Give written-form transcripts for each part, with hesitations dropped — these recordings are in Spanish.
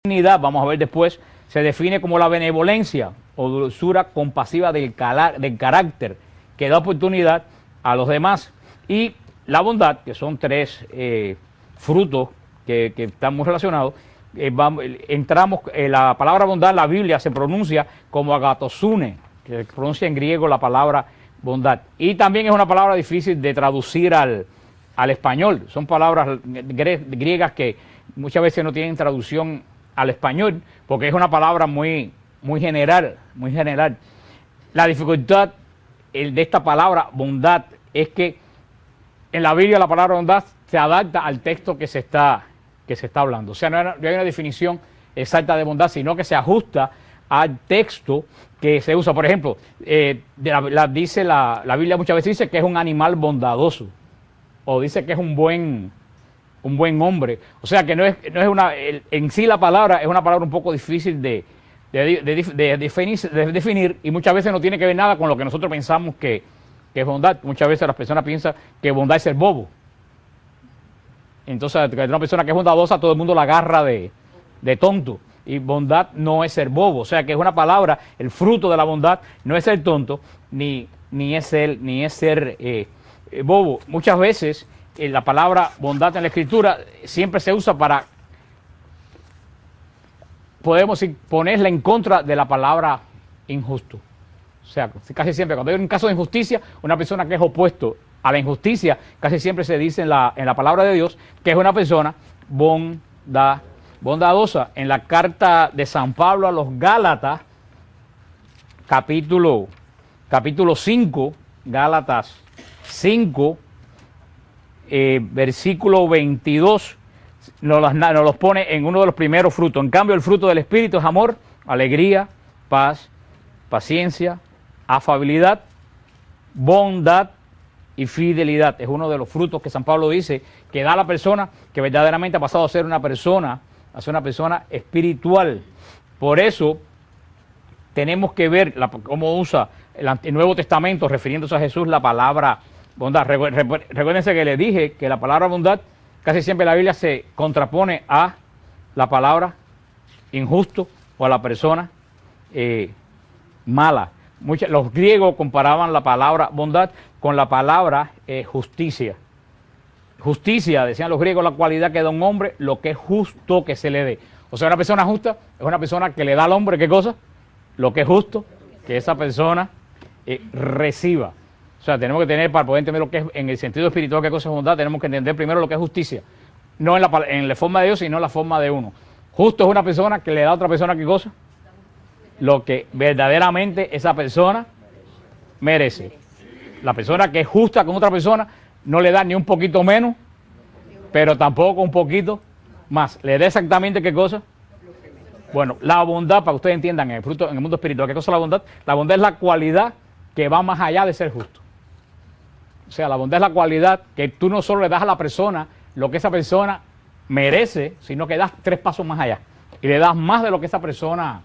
benignidad, vamos a ver después, se define como la benevolencia o dulzura compasiva del carácter que da oportunidad a los demás. Y la bondad, que son tres frutos que están muy relacionados, entramos en la palabra bondad. La Biblia se pronuncia como agatosune, que se pronuncia en griego la palabra bondad. Y también es una palabra difícil de traducir al español. Son palabras griegas que muchas veces no tienen traducción al español, porque es una palabra muy general, muy general. La dificultad de esta palabra bondad es que en la Biblia la palabra bondad se adapta al texto que se está hablando. O sea, no hay una definición exacta de bondad, sino que se ajusta al texto que se usa. Por ejemplo, la Biblia muchas veces dice que es un animal bondadoso, o dice que es un buen hombre. O sea que no es una, en sí la palabra es una palabra un poco difícil de definir, y muchas veces no tiene que ver nada con lo que nosotros pensamos que es bondad. Muchas veces las personas piensan que bondad es ser bobo. Entonces, una persona que es bondadosa, todo el mundo la agarra de tonto. Y bondad no es ser bobo. O sea que es una palabra, el fruto de la bondad no es ser tonto, ni es ser bobo. Muchas veces la palabra bondad en la Escritura siempre se usa para, podemos decir, ponerla en contra de la palabra injusto. O sea, casi siempre cuando hay un caso de injusticia, una persona que es opuesto a la injusticia, casi siempre se dice en la palabra de Dios que es una persona bondadosa. En la carta de San Pablo a los Gálatas, capítulo 5, Gálatas 5, versículo 22, nos los pone en uno de los primeros frutos. En cambio, el fruto del Espíritu es amor, alegría, paz, paciencia, afabilidad, bondad y fidelidad. Es uno de los frutos que San Pablo dice que da a la persona que verdaderamente ha pasado a ser una persona espiritual. Por eso tenemos que ver cómo usa el Nuevo Testamento, refiriéndose a Jesús, la palabra bondad. Recuérdense que le dije que la palabra bondad casi siempre en la Biblia se contrapone a la palabra injusto o a la persona mala. Los griegos comparaban la palabra bondad con la palabra justicia. Justicia, decían los griegos, la cualidad que da un hombre, lo que es justo que se le dé. O sea, una persona justa es una persona que le da al hombre, ¿qué cosa? Lo que es justo que esa persona reciba. O sea, tenemos que tener, para poder entender lo que es en el sentido espiritual qué cosa es bondad, tenemos que entender primero lo que es justicia. No en la forma de Dios, sino en la forma de uno. Justo es una persona que le da a otra persona, ¿qué cosa? Lo que verdaderamente esa persona merece. La persona que es justa con otra persona no le da ni un poquito menos, pero tampoco un poquito más. Le da exactamente qué cosa. Bueno, la bondad, para que ustedes entiendan, en el mundo espiritual, ¿qué cosa es la bondad? La bondad es la cualidad que va más allá de ser justo. O sea, la bondad es la cualidad que tú no solo le das a la persona lo que esa persona merece, sino que das 3 pasos más allá. Y le das más de lo que esa persona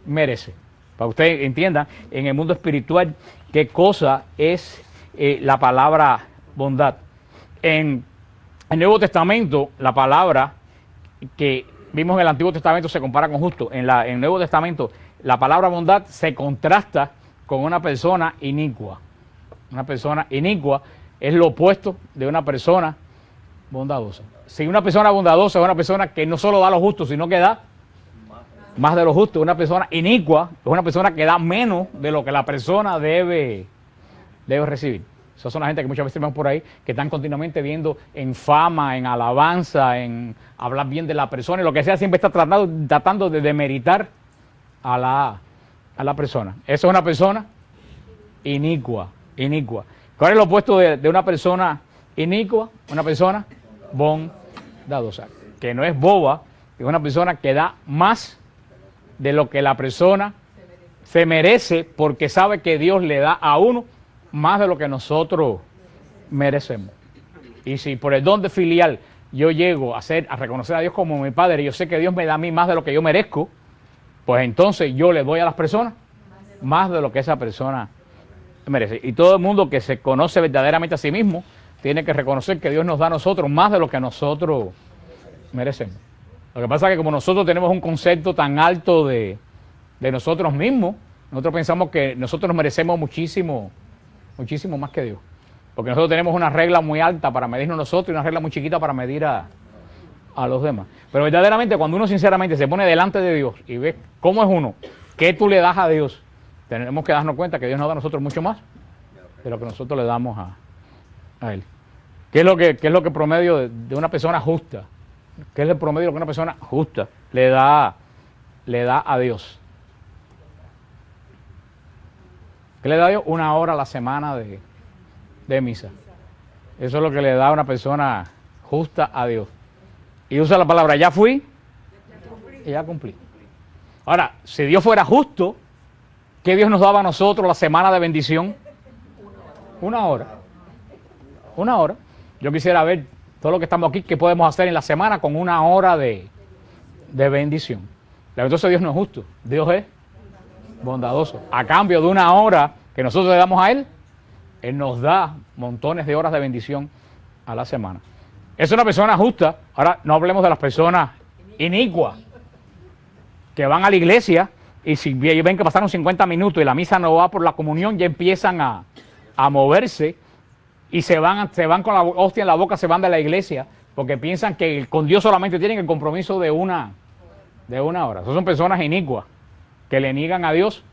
merece. Para que ustedes entiendan, en el mundo espiritual, qué cosa es la palabra bondad. En el Nuevo Testamento, la palabra que vimos en el Antiguo Testamento se compara con justo. En el Nuevo Testamento, la palabra bondad se contrasta con una persona inicua. Una persona inicua es lo opuesto de una persona bondadosa. Si una persona bondadosa es una persona que no solo da lo justo, sino que da más de lo justo. Una persona inicua es una persona que da menos de lo que la persona debe recibir. Esas son la gente que muchas veces vemos por ahí, que están continuamente viendo en fama, en alabanza, en hablar bien de la persona, y lo que sea, siempre está tratando de demeritar a la persona. Eso es una persona inicua. ¿Cuál es lo opuesto de una persona inicua? Una persona bondadosa, que no es boba, es una persona que da más de lo que la persona se merece, porque sabe que Dios le da a uno más de lo que nosotros merecemos. Y si por el don de filial yo llego a reconocer a Dios como mi Padre, y yo sé que Dios me da a mí más de lo que yo merezco, pues entonces yo le doy a las personas más de lo que esa persona merece. Y todo el mundo que se conoce verdaderamente a sí mismo tiene que reconocer que Dios nos da a nosotros más de lo que nosotros merecemos. Lo que pasa es que como nosotros tenemos un concepto tan alto de nosotros mismos, nosotros pensamos que nosotros nos merecemos muchísimo, muchísimo más que Dios. Porque nosotros tenemos una regla muy alta para medirnos nosotros y una regla muy chiquita para medir a los demás. Pero verdaderamente cuando uno sinceramente se pone delante de Dios y ve cómo es uno, qué tú le das a Dios, tenemos que darnos cuenta que Dios nos da a nosotros mucho más de lo que nosotros le damos a Él. ¿Qué es lo que promedio de una persona justa? ¿Qué es el promedio de lo que una persona justa le da a Dios? ¿Qué le da a Dios? 1 hora a la semana de misa. Eso es lo que le da a una persona justa a Dios. Y usa la palabra, ya fui y ya cumplí. Ahora, si Dios fuera justo, ¿qué Dios nos daba a nosotros la semana de bendición? 1 hora. 1 hora. Yo quisiera ver todo lo que estamos aquí, qué podemos hacer en la semana con 1 hora de bendición. Pero entonces Dios no es justo, Dios es bondadoso. A cambio de 1 hora que nosotros le damos a Él, Él nos da montones de horas de bendición a la semana. Es una persona justa. Ahora no hablemos de las personas inicuas que van a la iglesia y si ven que pasaron 50 minutos y la misa no va por la comunión, ya empiezan a moverse y se van con la hostia en la boca, se van de la iglesia porque piensan que con Dios solamente tienen el compromiso de una hora. Esas son personas inicuas que le niegan a Dios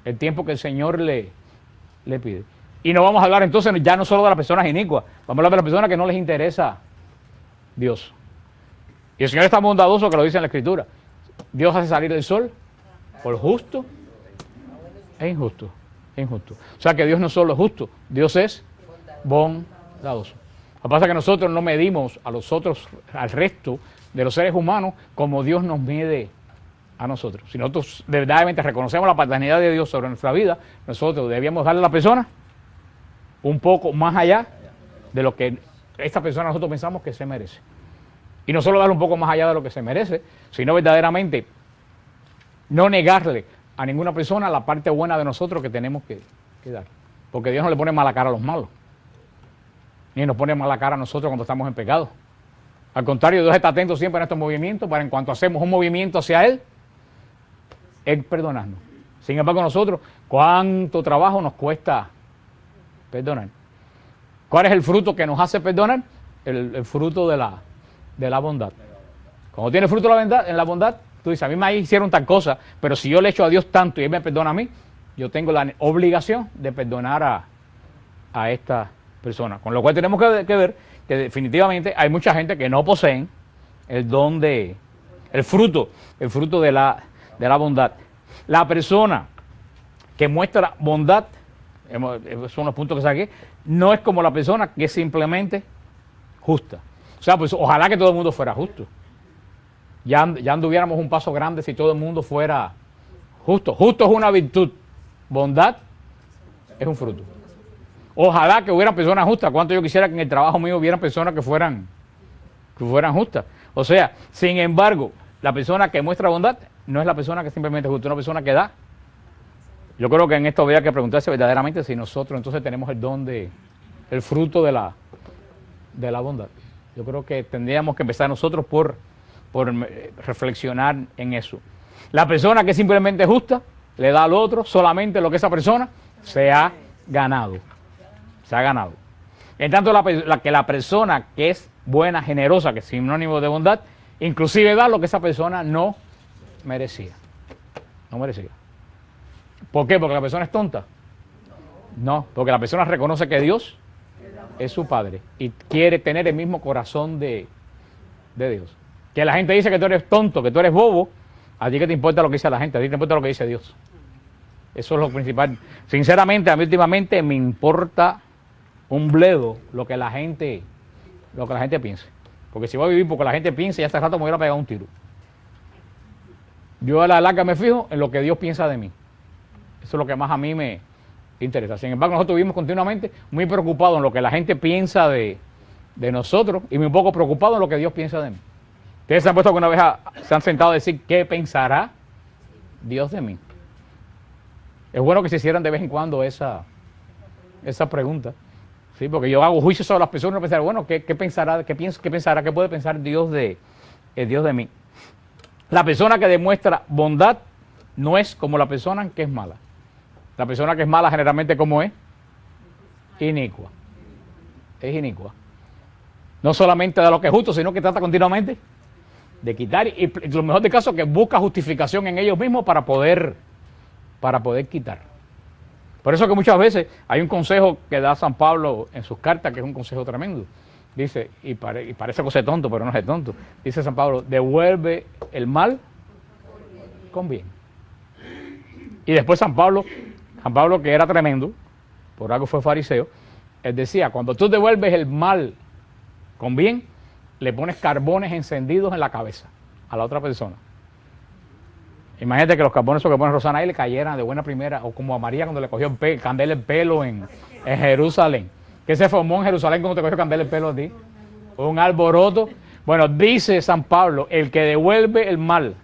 el tiempo que el Señor le pide. Y no vamos a hablar entonces ya no solo de las personas inicuas, vamos a hablar de las personas que no les interesa Dios. Y el Señor es tan bondadoso que lo dice en la Escritura. Dios hace salir el sol por justo e injusto. O sea que Dios no solo es justo, Dios es bondadoso. Lo que pasa es que nosotros no medimos a los otros, al resto de los seres humanos como Dios nos mide a nosotros. Si nosotros verdaderamente reconocemos la paternidad de Dios sobre nuestra vida, nosotros debíamos darle a la persona un poco más allá de lo que esta persona nosotros pensamos que se merece. Y no solo darle un poco más allá de lo que se merece, sino verdaderamente no negarle a ninguna persona la parte buena de nosotros que tenemos que dar. Porque Dios no le pone mala cara a los malos, ni nos pone mala cara a nosotros cuando estamos en pecado. Al contrario, Dios está atento siempre a estos movimientos para en cuanto hacemos un movimiento hacia Él perdonarnos. Sin embargo, nosotros, ¿cuánto trabajo nos cuesta perdonar? ¿Cuál es el fruto que nos hace perdonar? El fruto de la bondad. Cuando tienes fruto en la bondad, tú dices, a mí me hicieron tal cosa, pero si yo le echo a Dios tanto y Él me perdona a mí, yo tengo la obligación de perdonar a esta persona. Con lo cual tenemos que ver que definitivamente hay mucha gente que no poseen el don el fruto de la bondad. La persona que muestra bondad, esos son los puntos que saqué, no es como la persona que es simplemente justa. O sea, pues ojalá que todo el mundo fuera justo. Ya anduviéramos un paso grande si todo el mundo fuera justo. Justo es una virtud, bondad es un fruto. Ojalá que hubieran personas justas. Cuánto yo quisiera que en el trabajo mío hubieran personas que fueran justas. O sea, sin embargo, la persona que muestra bondad no es la persona que simplemente es justa, es una persona que da. Yo creo que en esto habría que preguntarse verdaderamente si nosotros entonces tenemos el don el fruto de la bondad. Yo creo que tendríamos que empezar nosotros por reflexionar en eso. La persona que simplemente es justa le da al otro solamente lo que esa persona se ha ganado. En tanto, la persona que es buena, generosa, que es sinónimo de bondad, inclusive da lo que esa persona no merecía. ¿Por qué? ¿Porque la persona es tonta? No, porque la persona reconoce que Dios es su Padre y quiere tener el mismo corazón de Dios. Que la gente dice que tú eres tonto, que tú eres bobo, a ti que te importa lo que dice la gente, a ti te importa lo que dice Dios. Eso es lo principal. Sinceramente, a mí últimamente me importa un bledo lo que la gente piense. Porque si voy a vivir porque la gente piensa, ya hace rato me hubiera pegado un tiro. Yo a la larga me fijo en lo que Dios piensa de mí. Eso es lo que más a mí me interesa. Sin embargo, nosotros vivimos continuamente muy preocupados en lo que la gente piensa de nosotros y muy poco preocupados en lo que Dios piensa de mí. Ustedes se han puesto alguna vez, se han sentado a decir, ¿qué pensará Dios de mí? Es bueno que se hicieran de vez en cuando esa pregunta. ¿Sí? Porque yo hago juicio sobre las personas y pensar, bueno, ¿qué pensará, qué puede pensar Dios de mí? La persona que demuestra bondad no es como la persona que es mala. La persona que es mala generalmente, ¿cómo es? Inicua. Es inicua. No solamente de lo que es justo, sino que trata continuamente de quitar, y lo mejor de caso que busca justificación en ellos mismos para poder quitar. Por eso que muchas veces hay un consejo que da San Pablo en sus cartas, que es un consejo tremendo. Dice, y parece cosa de tonto, pero no es de tonto. Dice San Pablo, devuelve el mal con bien. Y después San Pablo que era tremendo, por algo fue fariseo, él decía, cuando tú devuelves el mal con bien, le pones carbones encendidos en la cabeza a la otra persona. Imagínate que los carbones que pone Rosana ahí le cayeran de buena primera, o como a María cuando le cogió Candela el pelo en Jerusalén. ¿Qué se formó en Jerusalén cuando te cogió Candela el pelo a ti? Un alboroto. Bueno, dice San Pablo, el que devuelve el mal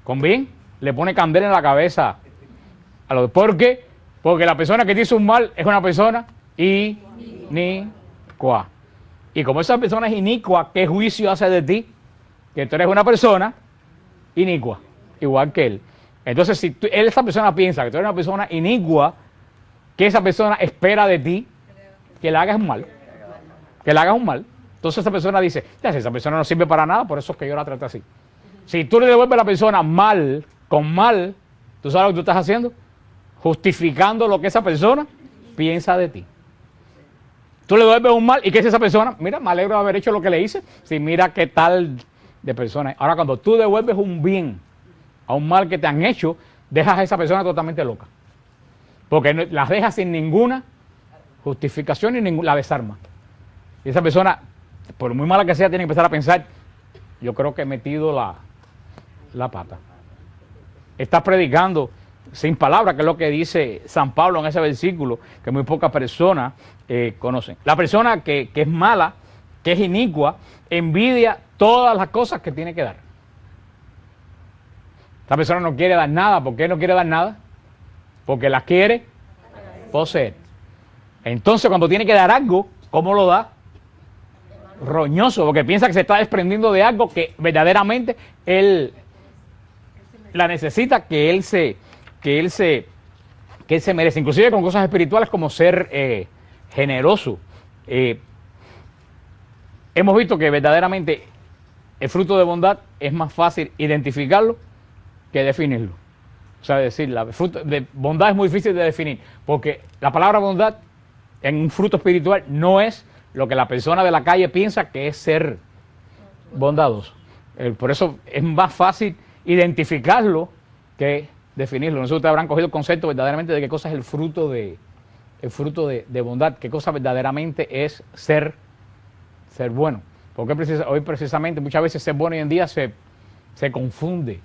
con bien, le pone candela en la cabeza. ¿Por qué? Porque la persona que te hizo un mal es una persona inicua. Y como esa persona es inicua, ¿qué juicio hace de ti? Que tú eres una persona inicua, igual que él. Entonces, si esa persona piensa que tú eres una persona inicua, ¿qué esa persona espera de ti? Que le hagas un mal. Que le hagas un mal. Entonces esa persona dice, ya si esa persona no sirve para nada, por eso es que yo la trato así. Si tú le devuelves a la persona mal, con mal, ¿tú sabes lo que tú estás haciendo? Justificando lo que esa persona piensa de ti. Tú le devuelves un mal, ¿y qué es esa persona? Mira, me alegro de haber hecho lo que le hice. Sí, mira qué tal de persona es. Ahora, cuando tú devuelves un bien a un mal que te han hecho, dejas a esa persona totalmente loca. Porque las dejas sin ninguna justificación y la desarma. Y esa persona, por muy mala que sea, tiene que empezar a pensar, yo creo que he metido la pata. Estás predicando sin palabras, que es lo que dice San Pablo en ese versículo, que muy pocas personas conocen. La persona que es mala, que es inicua, envidia todas las cosas que tiene que dar. Esta persona no quiere dar nada. ¿Por qué no quiere dar nada? Porque las quiere poseer. Entonces, cuando tiene que dar algo, ¿cómo lo da? Roñoso, porque piensa que se está desprendiendo de algo que verdaderamente él la necesita, que él se merece, inclusive con cosas espirituales como ser generoso. Hemos visto que verdaderamente el fruto de bondad es más fácil identificarlo que definirlo. O sea, decir, la fruto de bondad es muy difícil de definir, porque la palabra bondad en un fruto espiritual no es lo que la persona de la calle piensa que es ser bondadoso. Por eso es más fácil identificarlo que definirlo. No sé si ustedes habrán cogido el concepto verdaderamente de qué cosa es el fruto de bondad, qué cosa verdaderamente es ser bueno. Porque hoy precisamente muchas veces ser bueno hoy en día se confunde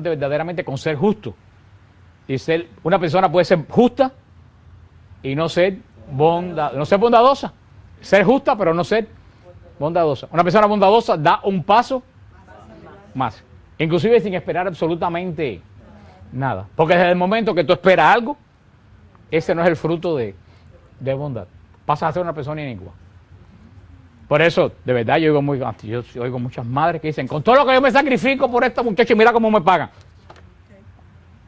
verdaderamente con ser justo. Y una persona puede ser justa y no ser bondadosa. Ser justa, pero no ser bondadosa. Una persona bondadosa da un paso más, inclusive sin esperar absolutamente nada. Porque desde el momento que tú esperas algo, ese no es el fruto de bondad. Pasas a ser una persona inicua. Por eso, de verdad, yo oigo muchas madres que dicen, con todo lo que yo me sacrifico por esta muchacha, mira cómo me pagan.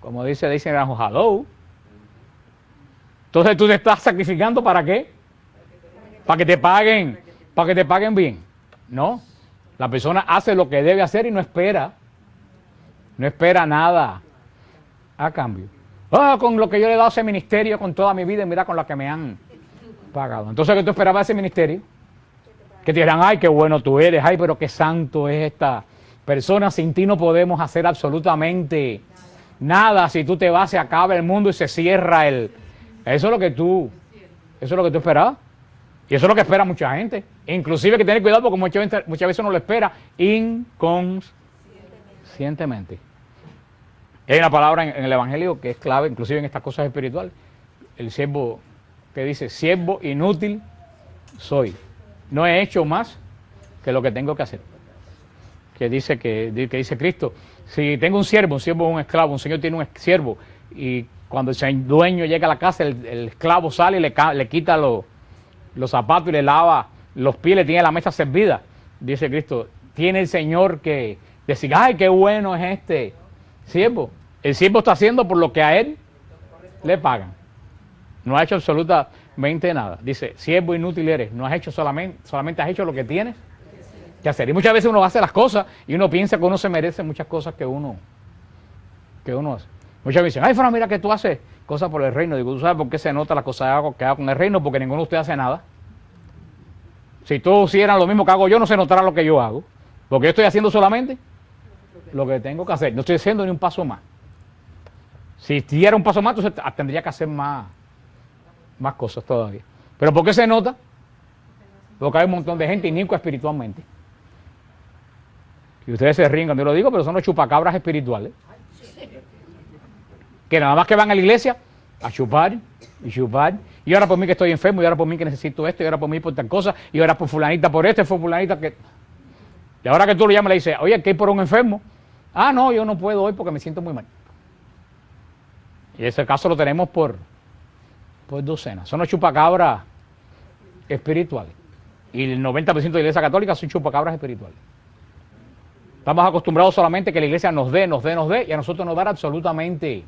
Como dicen hello. Entonces tú te estás sacrificando ¿para qué? Para que te paguen bien. No, la persona hace lo que debe hacer y no espera nada a cambio. Con lo que yo le he dado a ese ministerio con toda mi vida y mira con lo que me han pagado. Entonces, ¿qué tú esperabas de ese ministerio? Que te dirán, ay, qué bueno tú eres, ay, pero qué santo es esta persona, sin ti no podemos hacer absolutamente nada, si tú te vas se acaba el mundo y se cierra Eso es lo que tú esperabas. Y eso es lo que espera mucha gente. Inclusive hay que tener cuidado porque muchas veces uno lo espera inconscientemente. Hay una palabra en el Evangelio que es clave, inclusive en estas cosas espirituales. El siervo que dice, siervo inútil soy. No he hecho más que lo que tengo que hacer. Que dice Cristo, si tengo un siervo es un esclavo, un señor tiene un siervo y cuando el dueño llega a la casa, el esclavo sale y le quita los zapatos y le lava los pies, le tiene la mesa servida. Dice Cristo, tiene el Señor que Decir, ay, qué bueno es este siervo. El siervo está haciendo por lo que a él le pagan. No ha hecho absolutamente nada. Dice, siervo inútil eres, no has hecho solamente has hecho lo que tienes que hacer. Y muchas veces uno hace las cosas y uno piensa que uno se merece muchas cosas que uno hace. Muchas veces dicen, ay, Fran, mira que tú haces cosas por el reino. Digo, ¿tú sabes por qué se nota las cosas que hago con el reino? Porque ninguno de ustedes hace nada. Si todos hicieran lo mismo que hago yo, no se notará lo que yo hago. Porque yo estoy haciendo solamente lo que tengo que hacer. No estoy haciendo ni un paso más. Si diera un paso más, entonces tendría que hacer más cosas todavía. ¿Pero por qué se nota? Porque hay un montón de gente inicua espiritualmente. Y ustedes se ríen cuando yo lo digo, pero son los chupacabras espirituales. Que nada más que van a la iglesia a chupar y chupar. Y ahora por mí que estoy enfermo, y ahora por mí que necesito esto, y ahora por mí por tal cosa, y ahora por fulanita por esto, y por fulanita que... Y ahora que tú lo llamas le dices, oye, ¿qué hay por un enfermo? Ah, no, yo no puedo hoy porque me siento muy mal. Y ese caso lo tenemos por docenas. Son los chupacabras espirituales. Y el 90% de la iglesia católica son chupacabras espirituales. Estamos acostumbrados solamente que la iglesia nos dé, y a nosotros nos da absolutamente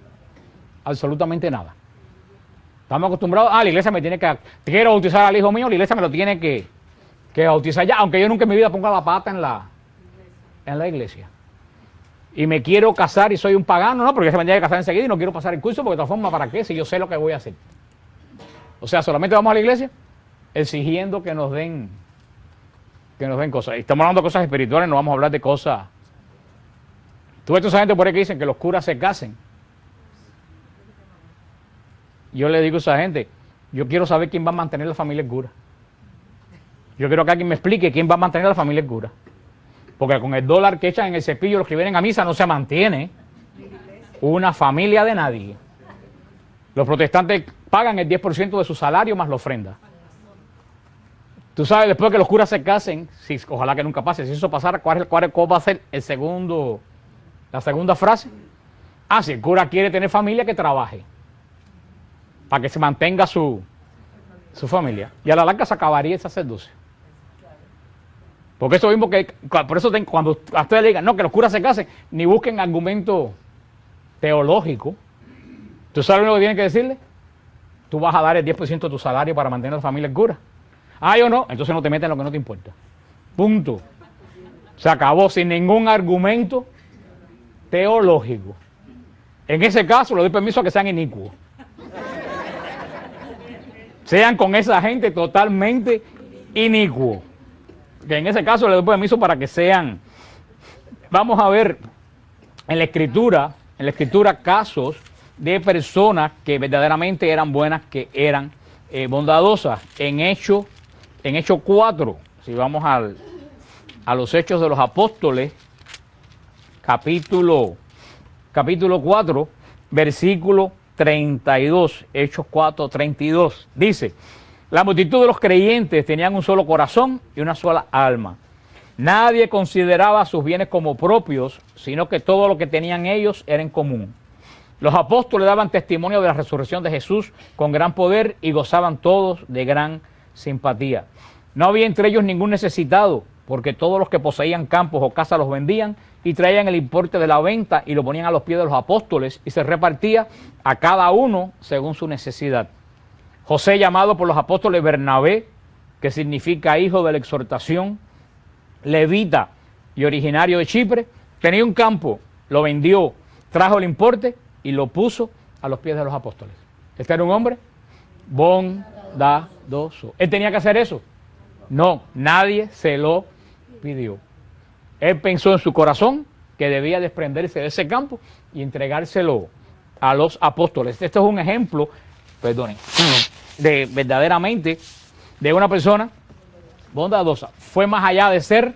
nada. Estamos acostumbrados, la iglesia me tiene que... Quiero bautizar al hijo mío, la iglesia me lo tiene que bautizar ya, aunque yo nunca en mi vida ponga la pata en la iglesia. Y me quiero casar y soy un pagano, no, porque se me tiene que casar enseguida y no quiero pasar el curso, porque de todas formas, ¿para qué? Si yo sé lo que voy a hacer. O sea, solamente vamos a la iglesia exigiendo que nos den cosas. Y estamos hablando de cosas espirituales, no vamos a hablar de cosas... Tú ves a esa gente por ahí que dicen que los curas se casen. Yo le digo a esa gente, yo quiero saber quién va a mantener la familia cura. Yo quiero que alguien me explique quién va a mantener la familia cura. Porque con el dólar que echan en el cepillo los que vienen a misa no se mantiene una familia de nadie. Los protestantes pagan el 10% de su salario más la ofrenda. Tú sabes, después que los curas se casen, ojalá que nunca pase, si eso pasara, ¿cuál va a ser la segunda frase? Si el cura quiere tener familia, que trabaje. Para que se mantenga su familia. Y a la larga se acabaría el sacerdocio. Porque eso mismo que, por eso cuando a ustedes le digan, no, que los curas se casen, ni busquen argumento teológico. ¿Tú sabes lo que tienen que decirle? Tú vas a dar el 10% de tu salario para mantener a la familia cura. Yo no, entonces no te metas en lo que no te importa. Punto. Se acabó sin ningún argumento teológico. En ese caso le doy permiso a que sean inicuos. Sean con esa gente totalmente inicuos. Que en ese caso le doy permiso para que sean... Vamos a ver en la escritura casos de personas que verdaderamente eran buenas, que eran bondadosas. En Hechos 4, si vamos a los Hechos de los Apóstoles, capítulo 4, versículo 32, Hechos 4, 32, dice: la multitud de los creyentes tenían un solo corazón y una sola alma. Nadie consideraba sus bienes como propios, sino que todo lo que tenían ellos era en común. Los apóstoles daban testimonio de la resurrección de Jesús con gran poder y gozaban todos de gran simpatía. No había entre ellos ningún necesitado, porque todos los que poseían campos o casas los vendían y traían el importe de la venta y lo ponían a los pies de los apóstoles y se repartía a cada uno según su necesidad. José, llamado por los apóstoles Bernabé, que significa hijo de la exhortación, levita y originario de Chipre, tenía un campo, lo vendió, trajo el importe y lo puso a los pies de los apóstoles. Este era un hombre bondadoso. ¿Él tenía que hacer eso? No, nadie se lo pidió. Él pensó en su corazón que debía desprenderse de ese campo y entregárselo a los apóstoles. Este es un ejemplo, de verdaderamente de una persona bondadosa. Fue más allá de ser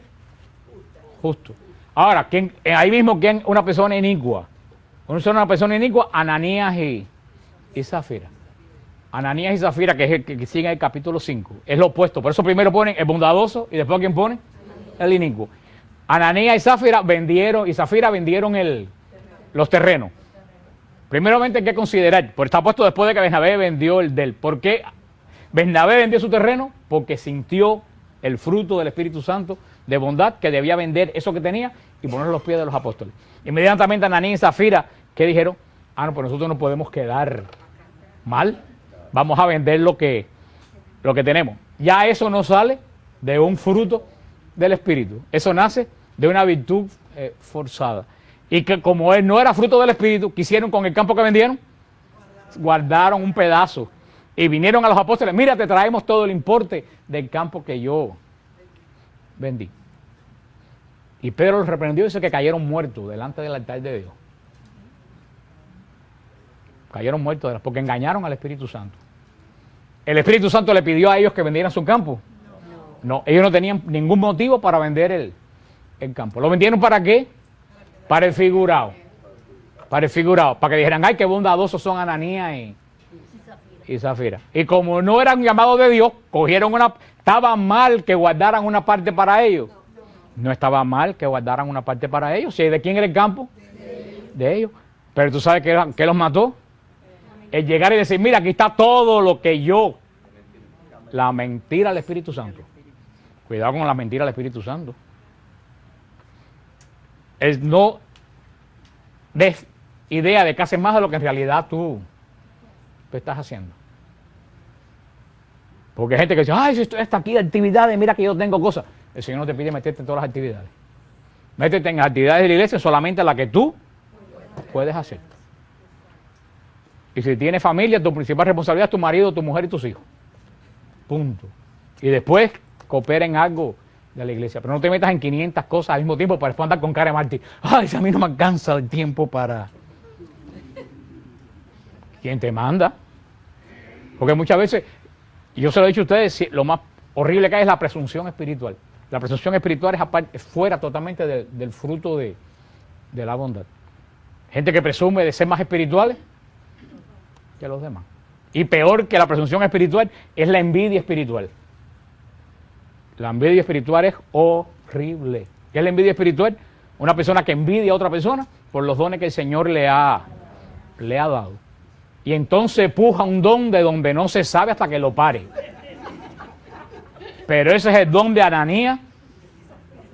justo. Ahora, ahí mismo, ¿quién? Una persona inicua. Una persona inicua, Ananías y Zafira. Ananías y Zafira, que es el que sigue en el capítulo 5. Es lo opuesto. Por eso primero ponen el bondadoso y después ¿quién pone? El inicuo. Ananías y Zafira vendieron los terrenos. Primeramente hay que considerar, porque está puesto después de que Bernabé vendió el del. ¿Por qué Bernabé vendió su terreno? Porque sintió el fruto del Espíritu Santo de bondad, que debía vender eso que tenía y ponerse a los pies de los apóstoles. Inmediatamente Ananías y Zafira, ¿qué dijeron? Ah, no, pues nosotros no podemos quedar mal, vamos a vender lo que tenemos. Ya eso no sale de un fruto del Espíritu, eso nace de una virtud forzada. Y que como él no era fruto del Espíritu, ¿qué hicieron con el campo que vendieron? Guardaron un pedazo y vinieron a los apóstoles, mira, te traemos todo el importe del campo que yo vendí. Y Pedro los reprendió y dice que cayeron muertos delante del altar de Dios. Cayeron muertos porque engañaron al Espíritu Santo. ¿El Espíritu Santo le pidió a ellos que vendieran su campo? No, ellos no tenían ningún motivo para vender el campo. ¿Lo vendieron para qué? Para el figurado. Para el figurado. Para que dijeran, ay, qué bondadosos son Ananías y Zafira. Y como no eran llamados de Dios, cogieron una... ¿Estaba mal que guardaran una parte para ellos? No estaba mal que guardaran una parte para ellos. ¿Sí? ¿De quién era el campo? De ellos. Pero tú sabes qué los mató. El llegar y decir, mira, aquí está todo lo que yo... La mentira al Espíritu Santo. Cuidado con la mentira al Espíritu Santo. Es no des idea de que haces más de lo que en realidad tú estás haciendo. Porque hay gente que dice, ay, si esto está aquí de actividades, mira que yo tengo cosas. El Señor no te pide meterte en todas las actividades. Métete en las actividades de la iglesia solamente las que tú puedes hacer. Y si tienes familia, tu principal responsabilidad es tu marido, tu mujer y tus hijos. Punto. Y después coopera en algo de la iglesia. Pero no te metas en 500 cosas al mismo tiempo para después andar con cara de mártir. Ay, si a mí no me alcanza el tiempo para... ¿Quién te manda? Porque muchas veces, yo se lo he dicho a ustedes, lo más horrible que hay es la presunción espiritual. La presunción espiritual es fuera totalmente del fruto de la bondad. Gente que presume de ser más espirituales que los demás. Y peor que la presunción espiritual es la envidia espiritual. La envidia espiritual es horrible. ¿Qué es la envidia espiritual? Una persona que envidia a otra persona por los dones que el Señor le ha dado. Y entonces puja un don de donde no se sabe hasta que lo pare. Pero ese es el don de Ananías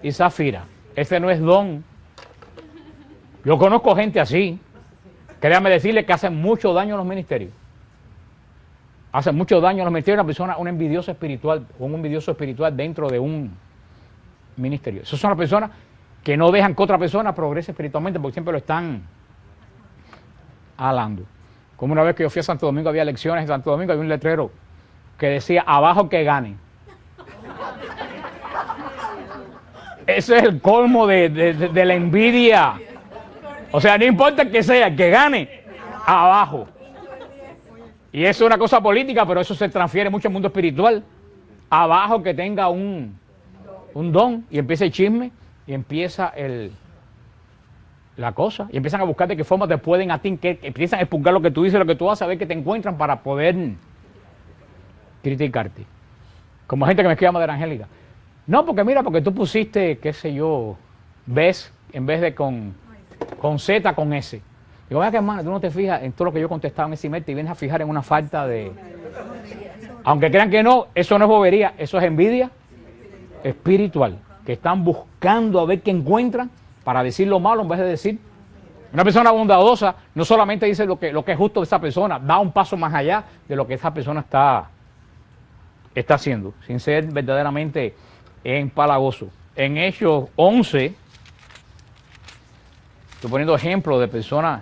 y Zafira. Ese no es don. Yo conozco gente así. Créame decirle que hacen mucho daño a los ministerios. Hacen mucho daño a los ministerios una persona, una envidiosa espiritual, o un envidioso espiritual dentro de un ministerio. Esas son las personas que no dejan que otra persona progrese espiritualmente porque siempre lo están alando. Como una vez que yo fui a Santo Domingo, había elecciones en Santo Domingo, había un letrero que decía, abajo que gane. Ese es el colmo de la envidia. O sea, no importa el que sea, el que gane, abajo. Y eso es una cosa política, pero eso se transfiere mucho al mundo espiritual. Abajo que tenga un don, y empieza el chisme, y empieza la cosa, y empiezan a buscar de qué forma te pueden a ti, que empiezan a expulgar lo que tú dices, lo que tú haces, a ver qué te encuentran para poder criticarte. Como gente que me escribe a Madre Angélica. No, porque mira, porque tú pusiste, qué sé yo, ves, en vez de con Z, con S. Digo, vea que hermano, tú no te fijas en todo lo que yo contestaba en ese email, te vienes a fijar en una falta de... Aunque crean que no, eso no es bobería, eso es envidia espiritual. Que están buscando a ver qué encuentran para decir lo malo en vez de decir. Una persona bondadosa no solamente dice lo que es justo de esa persona, da un paso más allá de lo que esa persona está haciendo, sin ser verdaderamente empalagoso. En Hechos 11, estoy poniendo ejemplos de personas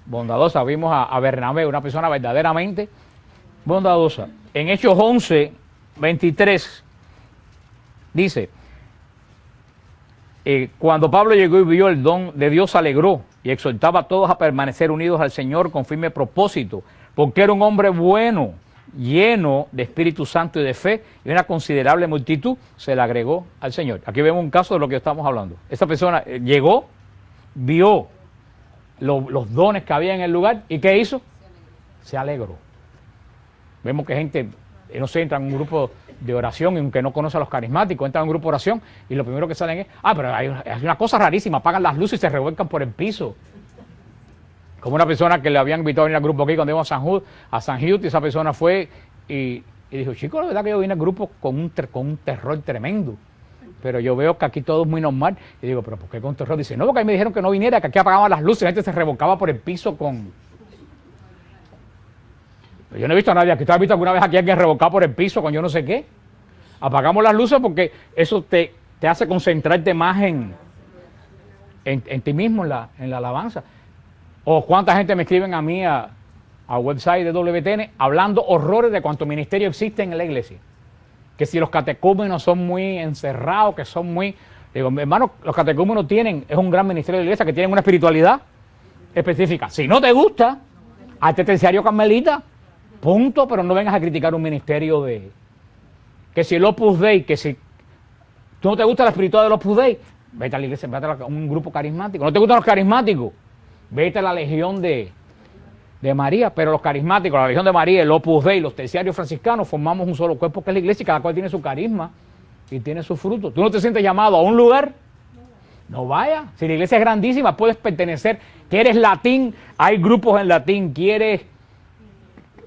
bondadosas. Vimos a Bernabé, una persona verdaderamente bondadosa. En Hechos 11, 23, dice, cuando Pablo llegó y vio el don de Dios, se alegró y exhortaba a todos a permanecer unidos al Señor con firme propósito, porque era un hombre bueno, lleno de Espíritu Santo y de fe, y una considerable multitud se le agregó al Señor. Aquí vemos un caso de lo que estamos hablando. Esta persona llegó, vio los dones que había en el lugar, ¿y qué hizo? Se alegró. Vemos que gente, no sé, entra en un grupo de oración, y aunque no conoce a los carismáticos, entra en un grupo de oración, y lo primero que salen es, pero hay una cosa rarísima, apagan las luces y se revuelcan por el piso. Como una persona que le habían invitado a venir al grupo aquí cuando íbamos a San Jude, y esa persona fue y dijo, chicos, la verdad que yo vine al grupo con un terror tremendo. pero yo veo que aquí todo es muy normal. Y digo, ¿pero por qué con terror? Dice, no, porque a mí me dijeron que no viniera, que aquí apagaban las luces, la gente se rebocaba por el piso con... Pero yo no he visto a nadie aquí. ¿Tú has visto alguna vez aquí alguien rebocado por el piso con yo no sé qué? Apagamos las luces porque eso te hace concentrarte más en ti mismo, en la alabanza. O cuánta gente me escriben a mí a website de WTN hablando horrores de cuánto ministerio existe en la iglesia. Que si los catecúmenos son muy encerrados, que son muy... Digo, hermano, los catecúmenos es un gran ministerio de la iglesia que tienen una espiritualidad específica. Si no te gusta, hazte terciario carmelita, punto, pero no vengas a criticar un ministerio de... Que si el Opus Dei, que si tú no te gusta la espiritualidad del Opus Dei, vete a la iglesia, vete a un grupo carismático. ¿No te gustan los carismáticos? Vete a la Legión de María, pero los carismáticos, la Legión de María, el Opus Dei, los terciarios franciscanos, formamos un solo cuerpo que es la iglesia y cada cual tiene su carisma y tiene su fruto. ¿Tú no te sientes llamado a un lugar? No vaya. Si la iglesia es grandísima, puedes pertenecer. ¿Quieres latín? Hay grupos en latín. ¿Quieres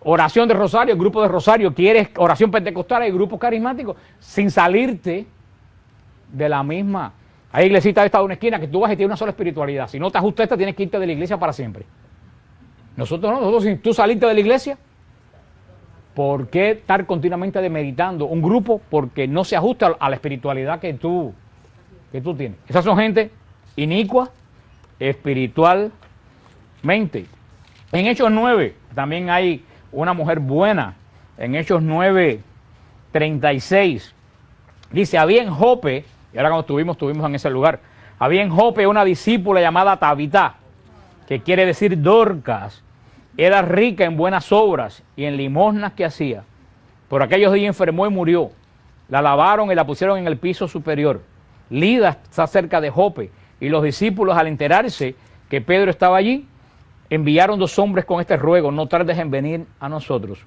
oración de rosario? Grupo de rosario. ¿Quieres oración pentecostal? Hay grupos carismáticos. Sin salirte de la misma. Hay iglesitas de esta de una esquina que tú vas y tienes una sola espiritualidad. Si no te ajustas a esta, tienes que irte de la iglesia para siempre. Nosotros no, nosotros si tú saliste de la iglesia, ¿por qué estar continuamente meditando un grupo? Porque no se ajusta a la espiritualidad que tú tienes. Esas son gente inicua espiritualmente. En Hechos 9 también hay una mujer buena. En Hechos 9:36 dice, había en Jope, y ahora cuando estuvimos en ese lugar, había en Jope una discípula llamada Tabitá, que quiere decir Dorcas. Era rica en buenas obras y en limosnas que hacía. Por aquellos días enfermó y murió. La lavaron y la pusieron en el piso superior. Lida está cerca de Jope, y los discípulos, al enterarse que Pedro estaba allí, enviaron 2 hombres con este ruego: no tardes en venir a nosotros.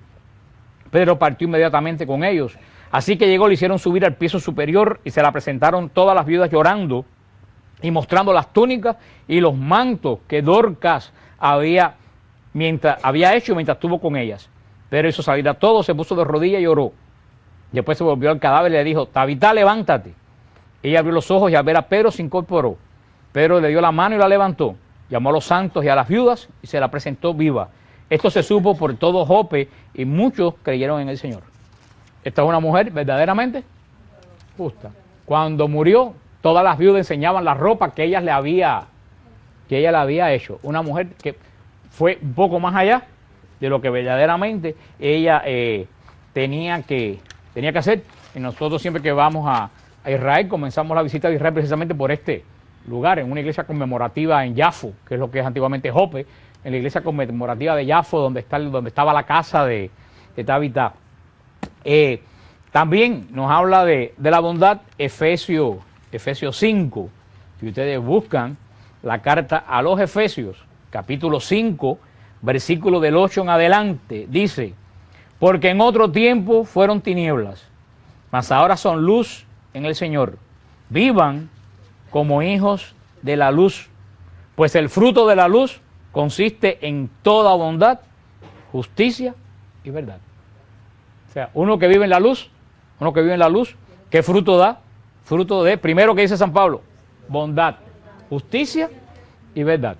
Pedro partió inmediatamente con ellos. Así que llegó, le hicieron subir al piso superior y se la presentaron todas las viudas llorando y mostrando las túnicas y los mantos que Dorcas había hecho mientras estuvo con ellas. Pedro hizo salir a todos, se puso de rodillas y oró. Después se volvió al cadáver y le dijo: Tabitá, levántate. Ella abrió los ojos y al ver a Pedro se incorporó. Pedro le dio la mano y la levantó. Llamó a los santos y a las viudas y se la presentó viva. Esto se supo por todo Jope y muchos creyeron en el Señor. Esta es una mujer verdaderamente justa. Cuando murió, todas las viudas enseñaban la ropa que ella le había hecho. Una mujer que fue un poco más allá de lo que verdaderamente ella tenía que hacer. Y nosotros siempre que vamos a Israel, comenzamos la visita de Israel precisamente por este lugar, en una iglesia conmemorativa en Yafo, que es lo que es antiguamente Jope, en la iglesia conmemorativa de Yafo, donde estaba la casa de Tabitá. También nos habla de la bondad Efesios 5. Si ustedes buscan la carta a los Efesios, capítulo 5, versículo del 8 en adelante, dice: porque en otro tiempo fueron tinieblas, mas ahora son luz en el Señor. Vivan como hijos de la luz, pues el fruto de la luz consiste en toda bondad, justicia y verdad. O sea, uno que vive en la luz, ¿qué fruto da? Fruto de, primero que dice San Pablo, bondad, justicia y verdad.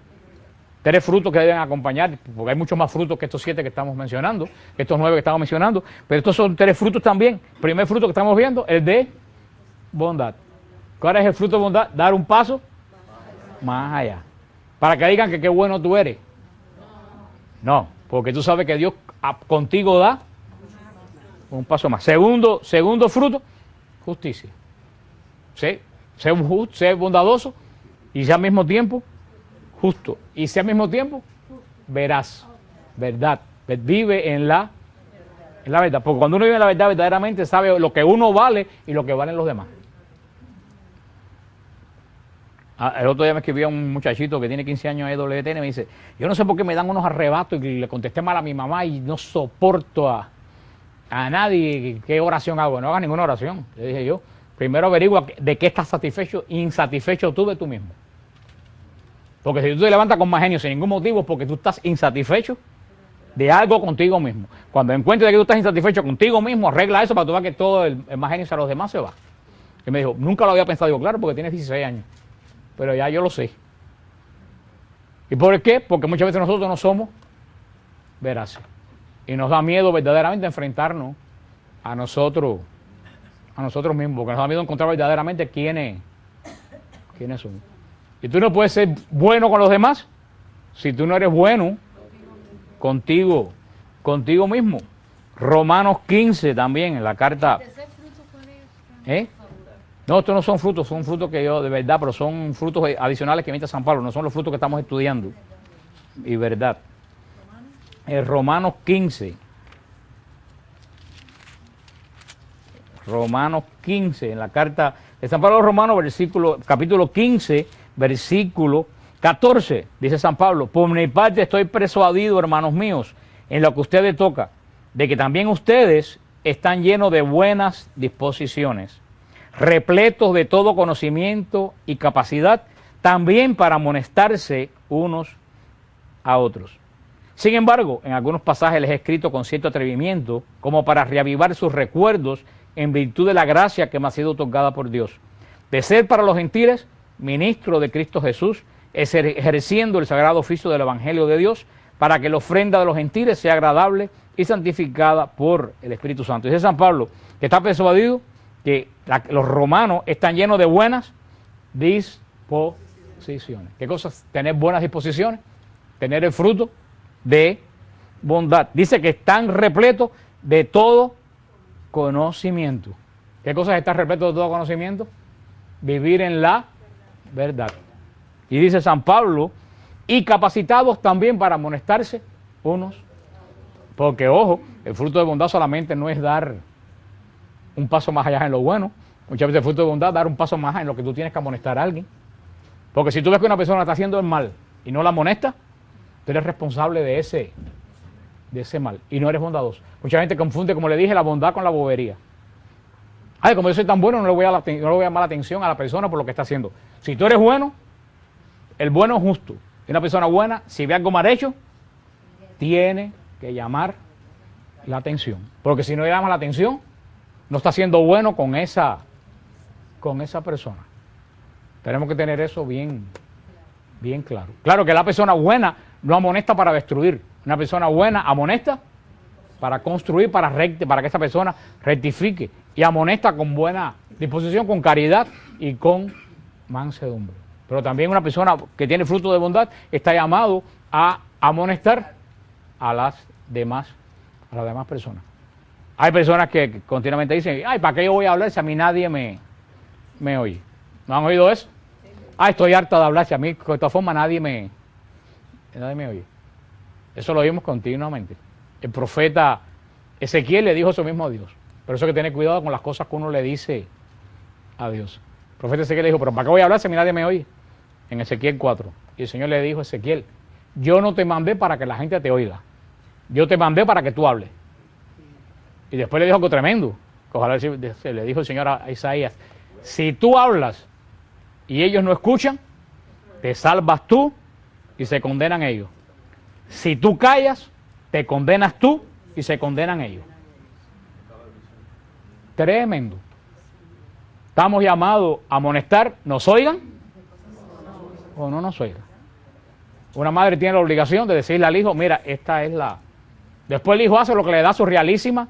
3 frutos que deben acompañar, porque hay muchos más frutos que estos 7 que estamos mencionando, estos 9 que estamos mencionando, pero estos son 3 frutos también. Primer fruto que estamos viendo, el de bondad. ¿Cuál es el fruto de bondad? Dar un paso más allá. Para que digan que qué bueno tú eres. No, porque tú sabes que Dios contigo da un paso más. Segundo fruto, justicia. Sé bondadoso y sea al mismo tiempo justo. Y sea al mismo tiempo veraz. Verdad. Vive en la verdad. Porque cuando uno vive en la verdad, verdaderamente sabe lo que uno vale y lo que valen los demás. El otro día me escribió un muchachito que tiene 15 años en WTN y me dice: yo no sé por qué me dan unos arrebatos, y le contesté mal a mi mamá y no soporto a nadie. ¿Qué oración hago? No hagas ninguna oración, le dije yo. Primero averigua de qué estás satisfecho, insatisfecho tú de tú mismo. Porque si tú te levantas con más genio sin ningún motivo es porque tú estás insatisfecho de algo contigo mismo. Cuando encuentres que tú estás insatisfecho contigo mismo, arregla eso para que tú veas que todo el más genio a los demás se va. Y me dijo, nunca lo había pensado. Digo, claro, porque tienes 16 años. Pero ya yo lo sé. ¿Y por qué? Porque muchas veces nosotros no somos veraces. Y nos da miedo verdaderamente enfrentarnos a nosotros mismos. Porque nos da miedo encontrar verdaderamente quiénes son. Y tú no puedes ser bueno con los demás si tú no eres bueno contigo mismo. Romanos 15 también, en la carta. No, estos no son frutos que yo, de verdad, pero son frutos adicionales que invita San Pablo, no son los frutos que estamos estudiando. Y verdad. Romanos 15. Romanos 15, en la carta de San Pablo a los Romanos, capítulo 15, versículo 14, dice San Pablo, por mi parte estoy persuadido, hermanos míos, en lo que a ustedes toca, de que también ustedes están llenos de buenas disposiciones, repletos de todo conocimiento y capacidad, también para amonestarse unos a otros. Sin embargo, en algunos pasajes les he escrito con cierto atrevimiento, como para reavivar sus recuerdos en virtud de la gracia que me ha sido otorgada por Dios, de ser para los gentiles ministro de Cristo Jesús, ejerciendo el sagrado oficio del Evangelio de Dios, para que la ofrenda de los gentiles sea agradable y santificada por el Espíritu Santo. Dice San Pablo que está persuadido que los romanos están llenos de buenas disposiciones. ¿Qué cosas? Tener buenas disposiciones, tener el fruto de bondad. Dice que están repletos de todo conocimiento. ¿Qué cosas están repletos de todo conocimiento? Vivir en la verdad. Y dice San Pablo, y capacitados también para amonestarse unos. Porque, ojo, el fruto de bondad solamente no es dar un paso más allá en lo bueno. Muchas veces el fruto de bondad es dar un paso más allá en lo que tú tienes que amonestar a alguien. Porque si tú ves que una persona está haciendo el mal y no la amonesta, tú eres responsable de ese mal y no eres bondadoso. Mucha gente confunde, como le dije, la bondad con la bobería. Ay, como yo soy tan bueno, no le voy a llamar la atención a la persona por lo que está haciendo. Si tú eres bueno, el bueno es justo. Y una persona buena, si ve algo mal hecho, tiene que llamar la atención. Porque si no le llama la atención, no está siendo bueno con esa persona. Tenemos que tener eso bien claro. Claro que la persona buena no amonesta para destruir. Una persona buena amonesta para construir, para que esa persona rectifique. Y amonesta con buena disposición, con caridad y con mansedumbre. Pero también una persona que tiene fruto de bondad está llamado a amonestar a las demás personas. Hay personas que continuamente dicen, ay, ¿para qué yo voy a hablar si a mí nadie me oye? ¿No han oído eso? Ay, estoy harta de hablar si a mí de esta forma nadie me oye. Eso lo oímos continuamente. El profeta Ezequiel le dijo eso mismo a Dios. Por eso hay que tener cuidado con las cosas que uno le dice a Dios. El profeta Ezequiel le dijo, pero ¿para qué voy a hablar si a mí nadie me oye? En Ezequiel 4. Y el Señor le dijo a Ezequiel, yo no te mandé para que la gente te oiga. Yo te mandé para que tú hables. Y después le dijo algo tremendo. Ojalá le dijo el Señor a Isaías, si tú hablas y ellos no escuchan, te salvas tú y se condenan ellos. Si tú callas, te condenas tú y se condenan ellos. Tremendo. Estamos llamados a amonestar, ¿nos oigan o no nos oigan? Una madre tiene la obligación de decirle al hijo, mira, esta es la... Después el hijo hace lo que le da su realísima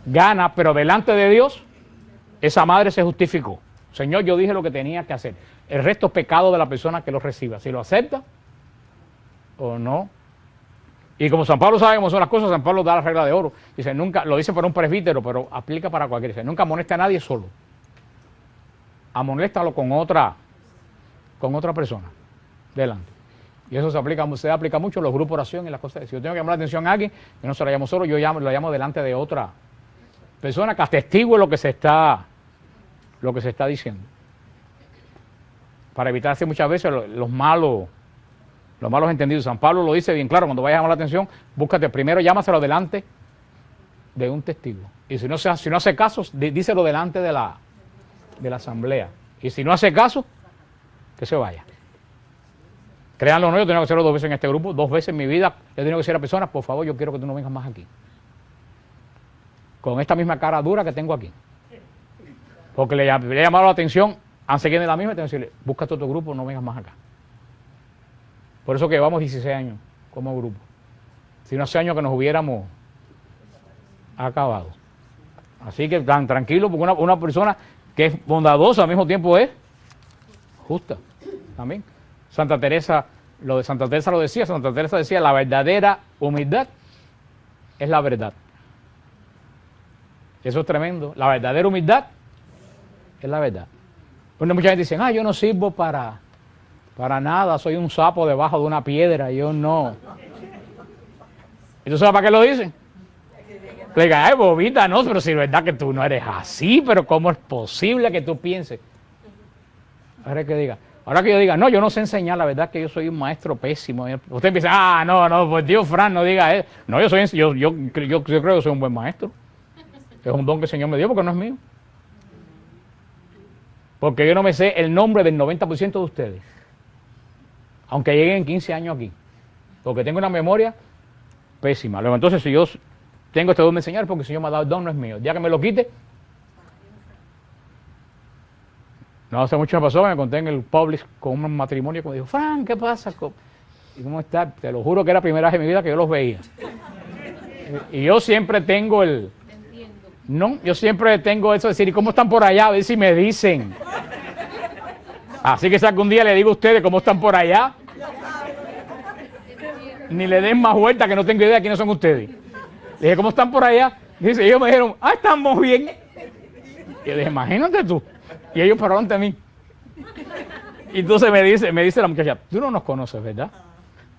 gana, pero delante de Dios, esa madre se justificó. Señor, yo dije lo que tenía que hacer. El resto es pecado de la persona que lo reciba. Si lo acepta o no. Y como San Pablo sabe cómo son las cosas, San Pablo da la regla de oro. Dice, nunca, lo dice para un presbítero, pero aplica para cualquiera. Dice, nunca amoneste a nadie solo. Amonéstalo con otra persona delante. Y eso se aplica mucho en los grupos de oración y las cosas. Si yo tengo que llamar la atención a alguien, yo no se la llamo solo, lo llamo delante de otra persona que atestigue lo que se está diciendo. Para evitarse muchas veces los malos entendidos. San Pablo lo dice bien claro, cuando vayas a llamar la atención, búscate primero, llámaselo delante de un testigo. Y si no hace caso, díselo delante de la asamblea. Y si no hace caso, que se vaya. Créanlo o no, yo he tenido que hacerlo 2 veces en este grupo, 2 veces en mi vida. He tenido que decir a personas, por favor, yo quiero que tú no vengas más aquí. Con esta misma cara dura que tengo aquí. Porque le ha llamado la atención, han seguido en la misma, y tengo que decirle, búscate otro grupo, no vengas más acá. Por eso que llevamos 16 años como grupo. Si no hace años que nos hubiéramos acabado. Así que tan tranquilo, porque una persona que es bondadosa al mismo tiempo es justa también. Santa Teresa lo decía, Santa Teresa decía, la verdadera humildad es la verdad. Eso es tremendo. La verdadera humildad es la verdad. Porque mucha gente dice, yo no sirvo para nada, soy un sapo debajo de una piedra, yo no. ¿Y tú sabes para qué lo dicen? Le digan, ay, bobita, no, pero si es verdad que tú no eres así, pero ¿cómo es posible que tú pienses? Ahora que yo diga, no, yo no sé enseñar, la verdad que yo soy un maestro pésimo. Usted empieza, no, pues Dios, Fran, no diga eso. No, yo creo que soy un buen maestro. Es un don que el Señor me dio porque no es mío. Porque yo no me sé el nombre del 90% de ustedes. Aunque lleguen 15 años aquí. Porque tengo una memoria pésima. Luego, entonces, si yo tengo este don de enseñar, porque el Señor me ha dado el don, no es mío. El día que me lo quite, no hace mucho me pasó, me conté en el Publix con un matrimonio que me dijo, Fran, ¿qué pasa? ¿Y cómo está? Te lo juro que era la primera vez en mi vida que yo los veía. Y yo siempre tengo yo siempre tengo eso de decir, ¿y cómo están por allá? A ver si me dicen. Así que si algún día le digo a ustedes cómo están por allá, ni le den más vuelta que no tengo idea de quiénes son ustedes. Le dije, ¿cómo están por allá? Dice, ellos me dijeron, estamos bien. Y yo dije, imagínate tú. Y ellos pararon ante mí. Y entonces me dice la muchacha, tú no nos conoces, ¿verdad?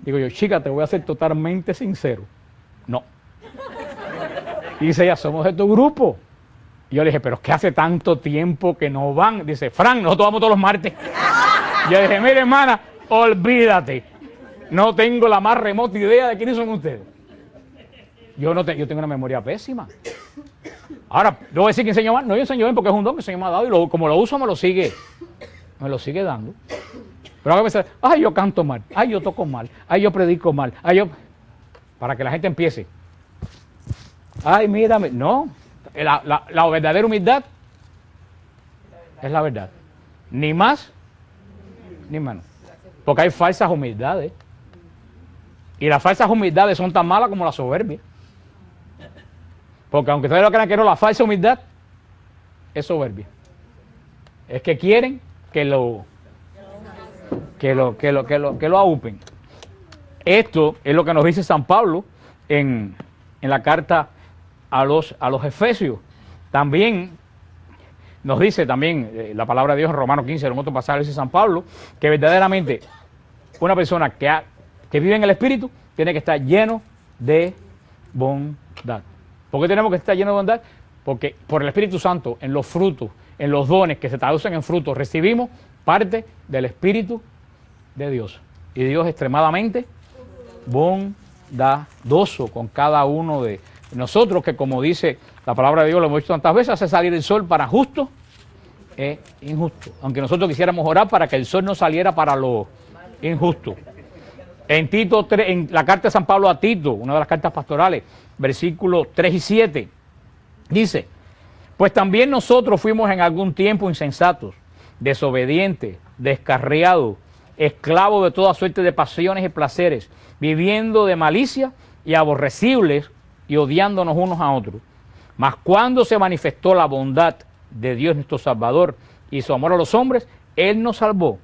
Digo yo, chica, te voy a ser totalmente sincero. No. Y dice ella, somos de tu grupo. Y yo le dije, pero es que hace tanto tiempo que no van. Dice, Fran, nosotros vamos todos los martes. Yo dije, mire, hermana, olvídate. No tengo la más remota idea de quiénes son ustedes. Yo tengo una memoria pésima. Ahora, ¿no voy a decir que enseño mal? No, yo enseño bien porque es un don que el Señor me ha dado y como lo uso me lo sigue dando. Pero a veces, yo canto mal, yo toco mal, yo predico mal, para que la gente empiece. Mírame. No, la verdadera humildad es la verdad. Ni más, ni menos. Porque hay falsas humildades. Y las falsas humildades son tan malas como la soberbia. Porque aunque ustedes lo crean que no, la falsa humildad es soberbia. Es que quieren que lo aúpen. Esto es lo que nos dice San Pablo en la carta a los Efesios. También nos dice la palabra de Dios en Romanos 15, en otro pasaje dice San Pablo, que verdaderamente una persona que vive en el Espíritu tiene que estar lleno de bondad. ¿Por qué tenemos que estar llenos de bondad? Porque por el Espíritu Santo, en los frutos, en los dones que se traducen en frutos, recibimos parte del Espíritu de Dios. Y Dios es extremadamente bondadoso con cada uno de nosotros, que como dice la palabra de Dios, lo hemos visto tantas veces, hace salir el sol para justos e injustos. Aunque nosotros quisiéramos orar para que el sol no saliera para los injustos. En Tito 3, en la carta de San Pablo a Tito, una de las cartas pastorales, versículos 3 y 7, dice, pues también nosotros fuimos en algún tiempo insensatos, desobedientes, descarriados, esclavos de toda suerte de pasiones y placeres, viviendo de malicia y aborrecibles y odiándonos unos a otros. Mas cuando se manifestó la bondad de Dios nuestro Salvador y su amor a los hombres, Él nos salvó,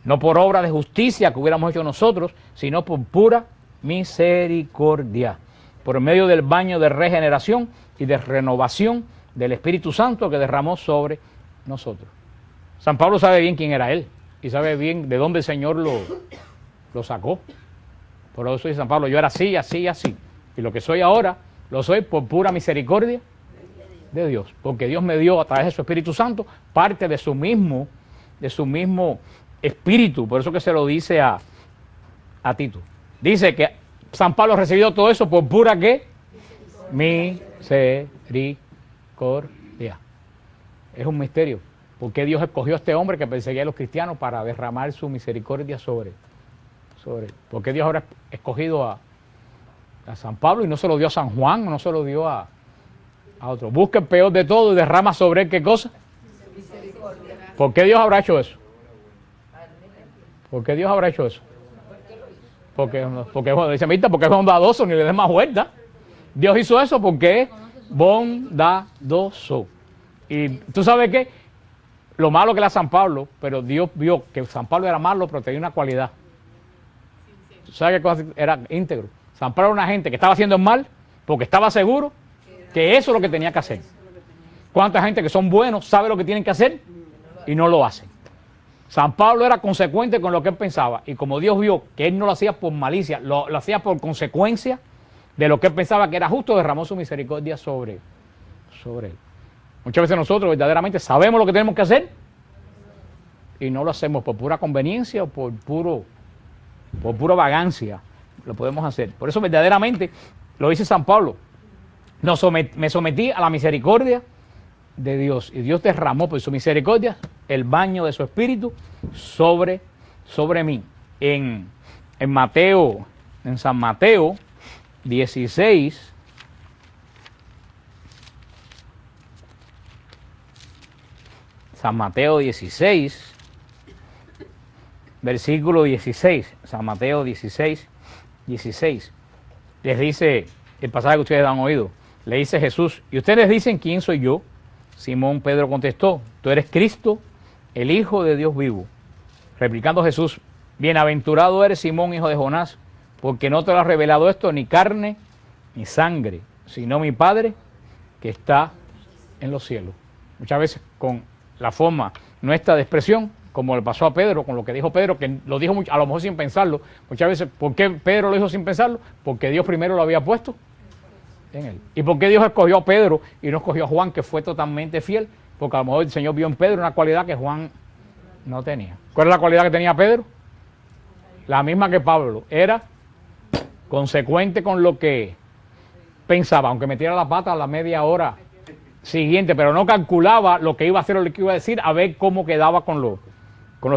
no por obra de justicia que hubiéramos hecho nosotros, sino por pura misericordia, por medio del baño de regeneración y de renovación del Espíritu Santo que derramó sobre nosotros. San Pablo sabe bien quién era él y sabe bien de dónde el Señor lo sacó. Por eso dice San Pablo, yo era así, así, así. Y lo que soy ahora, lo soy por pura misericordia de Dios. Porque Dios me dio a través de su Espíritu Santo parte de su mismo Espíritu. Por eso que se lo dice a Tito. Dice que San Pablo ha recibido todo eso por pura ¿qué? Misericordia. Es un misterio. ¿Por qué Dios escogió a este hombre que perseguía a los cristianos para derramar su misericordia sobre él? ¿Por qué Dios ahora ha escogido a San Pablo y no se lo dio a San Juan, no se lo dio a otro? Busca el peor de todo y derrama sobre él ¿qué cosa? ¿Por qué Dios habrá hecho eso? ¿Por qué Dios habrá hecho eso? Porque dice, mira, porque es bondadoso, ni le des más vuelta. Dios hizo eso porque es bondadoso. Y tú sabes qué, lo malo que era San Pablo, pero Dios vio que San Pablo era malo, pero tenía una cualidad. ¿Tú sabes qué cosa? Era íntegro. San Pablo era una gente que estaba haciendo el mal porque estaba seguro que eso es lo que tenía que hacer. ¿Cuánta gente que son buenos sabe lo que tienen que hacer y no lo hacen? San Pablo era consecuente con lo que él pensaba, y como Dios vio que él no lo hacía por malicia, lo hacía por consecuencia de lo que él pensaba que era justo, derramó su misericordia sobre él. Muchas veces nosotros verdaderamente sabemos lo que tenemos que hacer y no lo hacemos por pura conveniencia o por pura vagancia. Lo podemos hacer. Por eso verdaderamente lo dice San Pablo: me sometí a la misericordia de Dios, y Dios derramó por su misericordia el baño de su espíritu sobre mí. En San Mateo 16, San Mateo 16, versículo 16, San Mateo 16, 16, les dice el pasaje que ustedes han oído. Le dice Jesús: y ustedes dicen, ¿quién soy yo? Simón Pedro contestó: tú eres Cristo, el Hijo de Dios vivo. Replicando Jesús: bienaventurado eres, Simón, hijo de Jonás, porque no te lo ha revelado esto ni carne ni sangre, sino mi Padre que está en los cielos. Muchas veces con la forma nuestra de expresión, como le pasó a Pedro, con lo que dijo Pedro, que lo dijo a lo mejor sin pensarlo. Muchas veces, ¿por qué Pedro lo dijo sin pensarlo? Porque Dios primero lo había puesto en él. ¿Y por qué Dios escogió a Pedro y no escogió a Juan, que fue totalmente fiel? Porque a lo mejor el Señor vio en Pedro una cualidad que Juan no tenía. ¿Cuál es la cualidad que tenía Pedro? La misma que Pablo. Era consecuente con lo que pensaba, aunque metiera la pata a la media hora siguiente, pero no calculaba lo que iba a hacer o lo que iba a decir, a ver cómo quedaba con los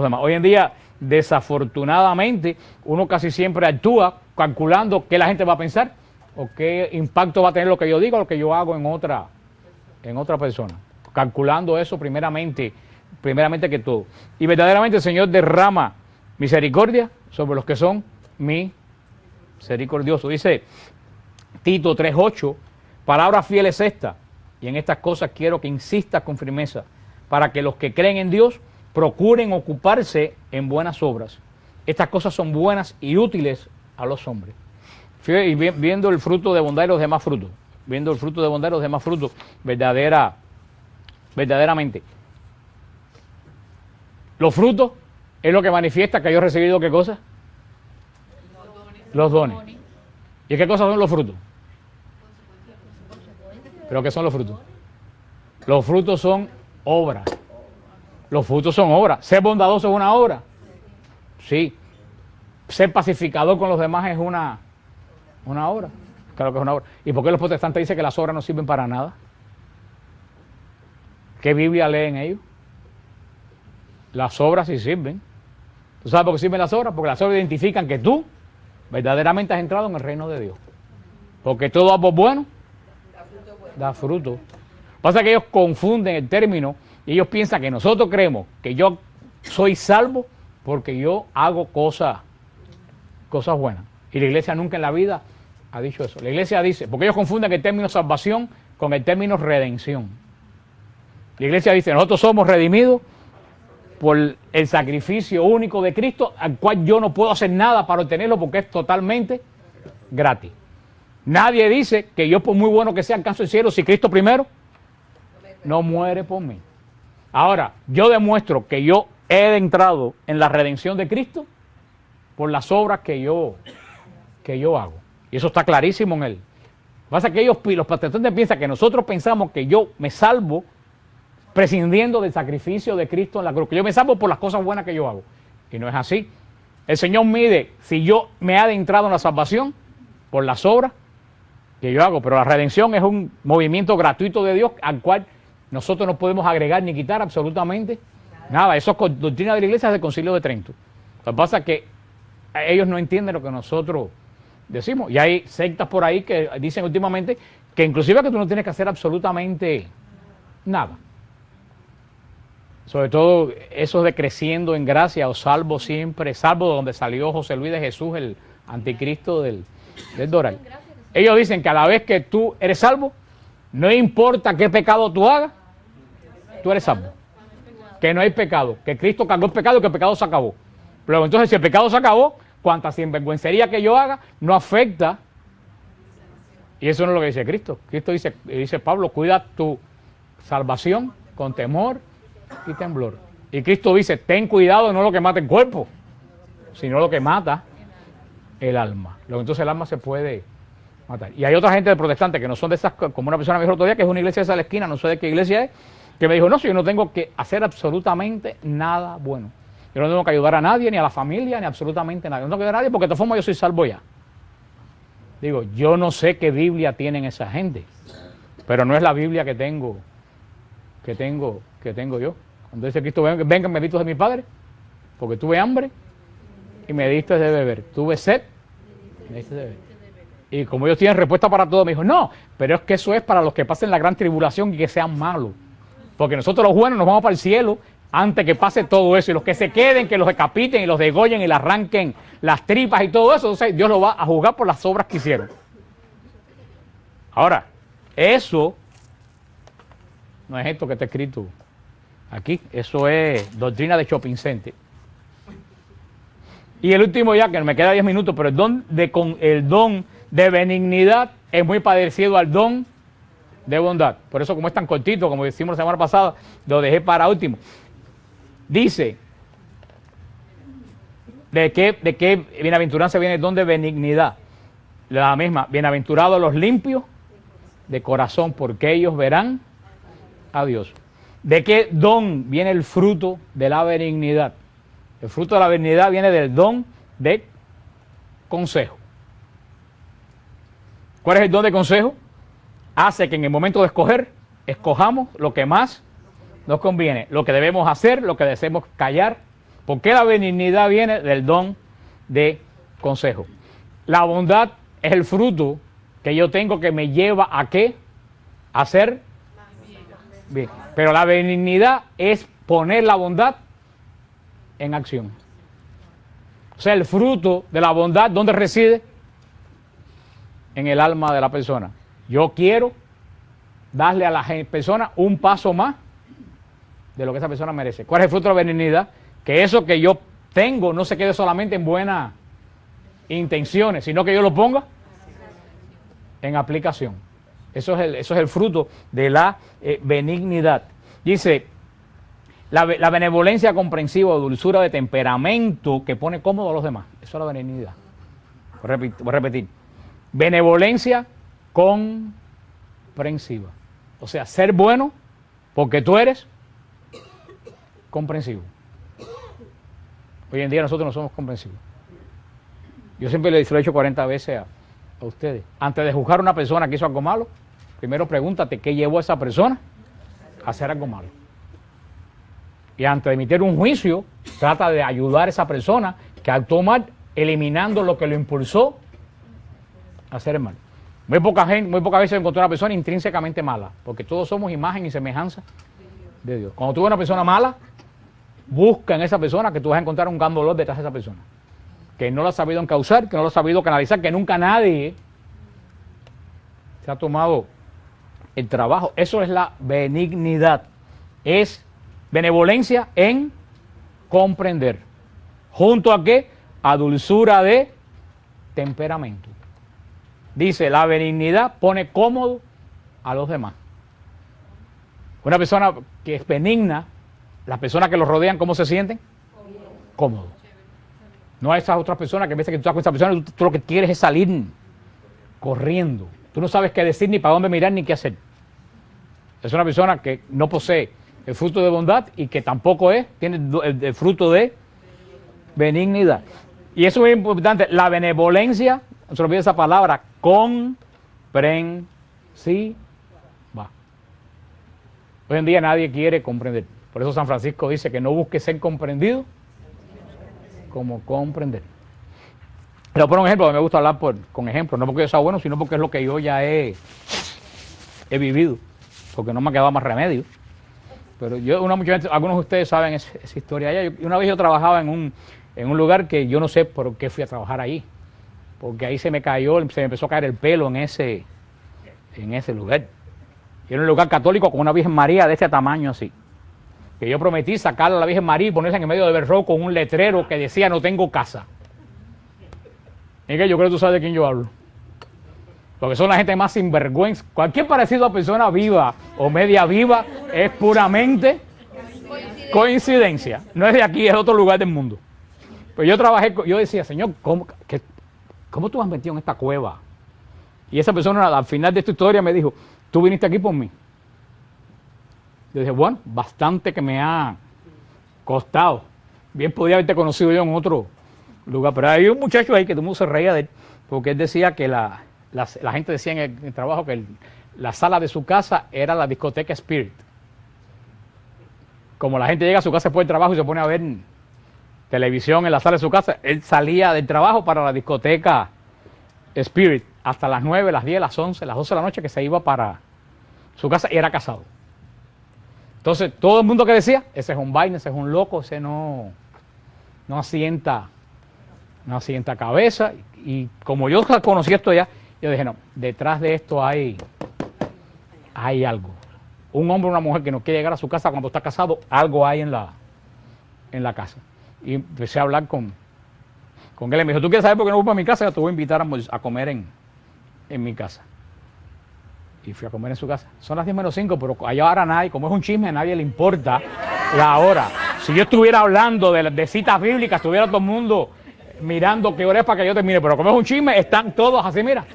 demás. Hoy en día, desafortunadamente, uno casi siempre actúa calculando qué la gente va a pensar o qué impacto va a tener lo que yo digo o lo que yo hago en otra persona. Calculando eso primeramente que todo. Y verdaderamente el Señor derrama misericordia sobre los que son misericordiosos. Dice Tito 3:8, palabra fiel es esta, y en estas cosas quiero que insistas con firmeza, para que los que creen en Dios procuren ocuparse en buenas obras. Estas cosas son buenas y útiles a los hombres. Y viendo el fruto de bondad y los demás frutos, verdaderamente. Los frutos es lo que manifiesta que yo he recibido, ¿qué cosa? Los dones. ¿Y qué cosas son los frutos? ¿Pero qué son los frutos? Los frutos son obras. Los frutos son obras. Ser bondadoso es una obra. Sí. Ser pacificador con los demás es una obra. Claro que es una obra. ¿Y por qué los protestantes dicen que las obras no sirven para nada? ¿Qué Biblia leen ellos? Las obras sí sirven. ¿Tú sabes por qué sirven las obras? Porque las obras identifican que tú verdaderamente has entrado en el reino de Dios. Porque todo árbol bueno da fruto. Pasa que ellos confunden el término y ellos piensan que nosotros creemos que yo soy salvo porque yo hago cosas buenas. Y la iglesia nunca en la vida ha dicho eso. La iglesia dice, porque ellos confunden el término salvación con el término redención. La iglesia dice, nosotros somos redimidos por el sacrificio único de Cristo, al cual yo no puedo hacer nada para obtenerlo porque es totalmente gratis. Nadie dice que yo, por muy bueno que sea, alcanzo el cielo si Cristo primero no muere por mí. Ahora, yo demuestro que yo he entrado en la redención de Cristo por las obras que yo hago. Y eso está clarísimo en él. Lo que pasa es que los protestantes piensan que nosotros pensamos que yo me salvo prescindiendo del sacrificio de Cristo en la cruz, que yo me salvo por las cosas buenas que yo hago. Y no es así. El Señor mide si yo me he adentrado en la salvación por las obras que yo hago, pero la redención es un movimiento gratuito de Dios al cual nosotros no podemos agregar ni quitar absolutamente nada. Eso es doctrina de la iglesia del Concilio de Trento. Lo que pasa es que ellos no entienden lo que nosotros decimos. Y hay sectas por ahí que dicen últimamente que inclusive que tú no tienes que hacer absolutamente nada. Sobre todo eso de creciendo en gracia o salvo siempre, salvo de donde salió José Luis de Jesús, el anticristo del Doral. Ellos dicen que a la vez que tú eres salvo, no importa qué pecado tú hagas, tú eres salvo. Que no hay pecado, que Cristo cargó el pecado y que el pecado se acabó. Pero entonces si el pecado se acabó, cuanta sinvergüencería que yo haga, no afecta. Y eso no es lo que dice Cristo. Cristo dice Pablo, cuida tu salvación con temor y temblor. Y Cristo dice, ten cuidado no lo que mata el cuerpo, sino lo que mata el alma. Entonces el alma se puede matar. Y hay otra gente de protestantes que no son de esas, como una persona me dijo el otro día, que es una iglesia de esa de la esquina, no sé de qué iglesia es, que me dijo, no, si yo no tengo que hacer absolutamente nada bueno. Yo no tengo que ayudar a nadie, ni a la familia, ni absolutamente nada. Yo no tengo que ayudar a nadie porque de todas formas yo soy salvo ya. Digo, yo no sé qué Biblia tienen esa gente, pero no es la Biblia que tengo yo. Cuando dice Cristo, vengan benditos de mi Padre, porque tuve hambre y me diste de beber. Tuve sed, me diste de beber. Y como ellos tienen respuesta para todo, me dijo, no, pero es que eso es para los que pasen la gran tribulación y que sean malos. Porque nosotros los buenos nos vamos para el cielo antes que pase todo eso. Y los que se queden, que los decapiten y los degollen y les arranquen las tripas y todo eso, entonces Dios los va a juzgar por las obras que hicieron. Ahora, eso no es esto que está escrito aquí. Eso es doctrina de shopping center. Y el último ya, que me queda 10 minutos, pero el don de benignidad es muy parecido al don de bondad. Por eso, como es tan cortito, como decimos la semana pasada, lo dejé para último. Dice, ¿de qué bienaventuranza viene el don de benignidad? La misma, bienaventurados los limpios de corazón, porque ellos verán a Dios. ¿De qué don viene el fruto de la benignidad? El fruto de la benignidad viene del don de consejo. ¿Cuál es el don de consejo? Hace que en el momento de escoger, escojamos lo que más nos conviene, lo que debemos hacer, lo que debemos callar. ¿Por qué la benignidad viene del don de consejo? La bondad es el fruto que yo tengo que me lleva a ¿qué? A hacer bien. Pero la benignidad es poner la bondad en acción. O sea, el fruto de la bondad, ¿dónde reside? En el alma de la persona. Yo quiero darle a la persona un paso más de lo que esa persona merece. ¿Cuál es el fruto de la benignidad? Que eso que yo tengo no se quede solamente en buenas intenciones, sino que yo lo ponga en aplicación. Eso es el fruto de la benignidad. Dice, la benevolencia comprensiva o dulzura de temperamento que pone cómodo a los demás. Eso es la benignidad. Voy a repetir. Benevolencia comprensiva. O sea, ser bueno porque tú eres comprensivo. Hoy en día nosotros no somos comprensivos. Yo siempre lo he dicho 40 veces a ustedes. Antes de juzgar a una persona que hizo algo malo, primero pregúntate qué llevó a esa persona a hacer algo malo. Y antes de emitir un juicio, trata de ayudar a esa persona que actuó mal, eliminando lo que lo impulsó a hacer el mal. Muy pocas veces encontré una persona intrínsecamente mala, porque todos somos imagen y semejanza de Dios. Cuando tú ves una persona mala, busca en esa persona que tú vas a encontrar un gran dolor detrás de esa persona, que no lo ha sabido encauzar, que no lo ha sabido canalizar, que nunca nadie se ha tomado el trabajo. Eso es la benignidad, es benevolencia en comprender. ¿Junto a qué? A dulzura de temperamento. Dice, la benignidad pone cómodo a los demás. Una persona que es benigna, las personas que los rodean, ¿cómo se sienten? Cómodos. No a esas otras personas que a veces que tú estás con esa persona, tú lo que quieres es salir corriendo. Tú no sabes qué decir, ni para dónde mirar, ni qué hacer. Es una persona que no posee el fruto de bondad y que tampoco tiene el fruto de benignidad. Y eso es muy importante. La benevolencia, no se olvide esa palabra, comprensiva. Hoy en día nadie quiere comprender. Por eso San Francisco dice que no busque ser comprendido como comprender. Le pongo un ejemplo, me gusta hablar con ejemplos, no porque yo sea bueno, sino porque es lo que yo ya he vivido, porque no me ha quedado más remedio. Pero mucha gente, algunos de ustedes saben esa historia allá. Una vez yo trabajaba en un lugar que yo no sé por qué fui a trabajar ahí. Porque ahí se me empezó a caer el pelo en ese lugar. Y era un lugar católico con una Virgen María de ese tamaño así. Que yo prometí sacarle a la Virgen María y ponerse en el medio de Berro con un letrero que decía no tengo casa. Es que yo creo que tú sabes de quién yo hablo. Porque son la gente más sinvergüenza. Cualquier parecido a persona viva o media viva es puramente coincidencia. No es de aquí, es de otro lugar del mundo. Pues yo decía, Señor, ¿cómo tú has metido en esta cueva? Y esa persona al final de esta historia me dijo, tú viniste aquí por mí. Yo dije, bueno, bastante que me ha costado. Bien podía haberte conocido yo en otro lugar. Pero hay un muchacho ahí que todo el mundo se reía de él, porque él decía que la gente decía en el trabajo que la sala de su casa era la discoteca Spirit. Como la gente llega a su casa después del trabajo y se pone a ver televisión en la sala de su casa, él salía del trabajo para la discoteca Spirit hasta las 9, las 10, las 11, las 12 de la noche que se iba para su casa y era casado. Entonces todo el mundo que decía, ese es un vaina, ese es un loco, ese no asienta cabeza. Y como yo conocí esto ya, yo dije, no, detrás de esto hay algo. Un hombre o una mujer que no quiere llegar a su casa cuando está casado, algo hay en la casa. Y empecé a hablar con él. Y me dijo, ¿tú quieres saber por qué no voy para mi casa? Yo te voy a invitar a comer en mi casa. Y fui a comer en su casa. Son las 10 menos 5, pero allá ahora nadie, como es un chisme, a nadie le importa la hora. Si yo estuviera hablando de citas bíblicas, estuviera todo el mundo mirando qué hora es para que yo termine. Pero como es un chisme, están todos así, mira.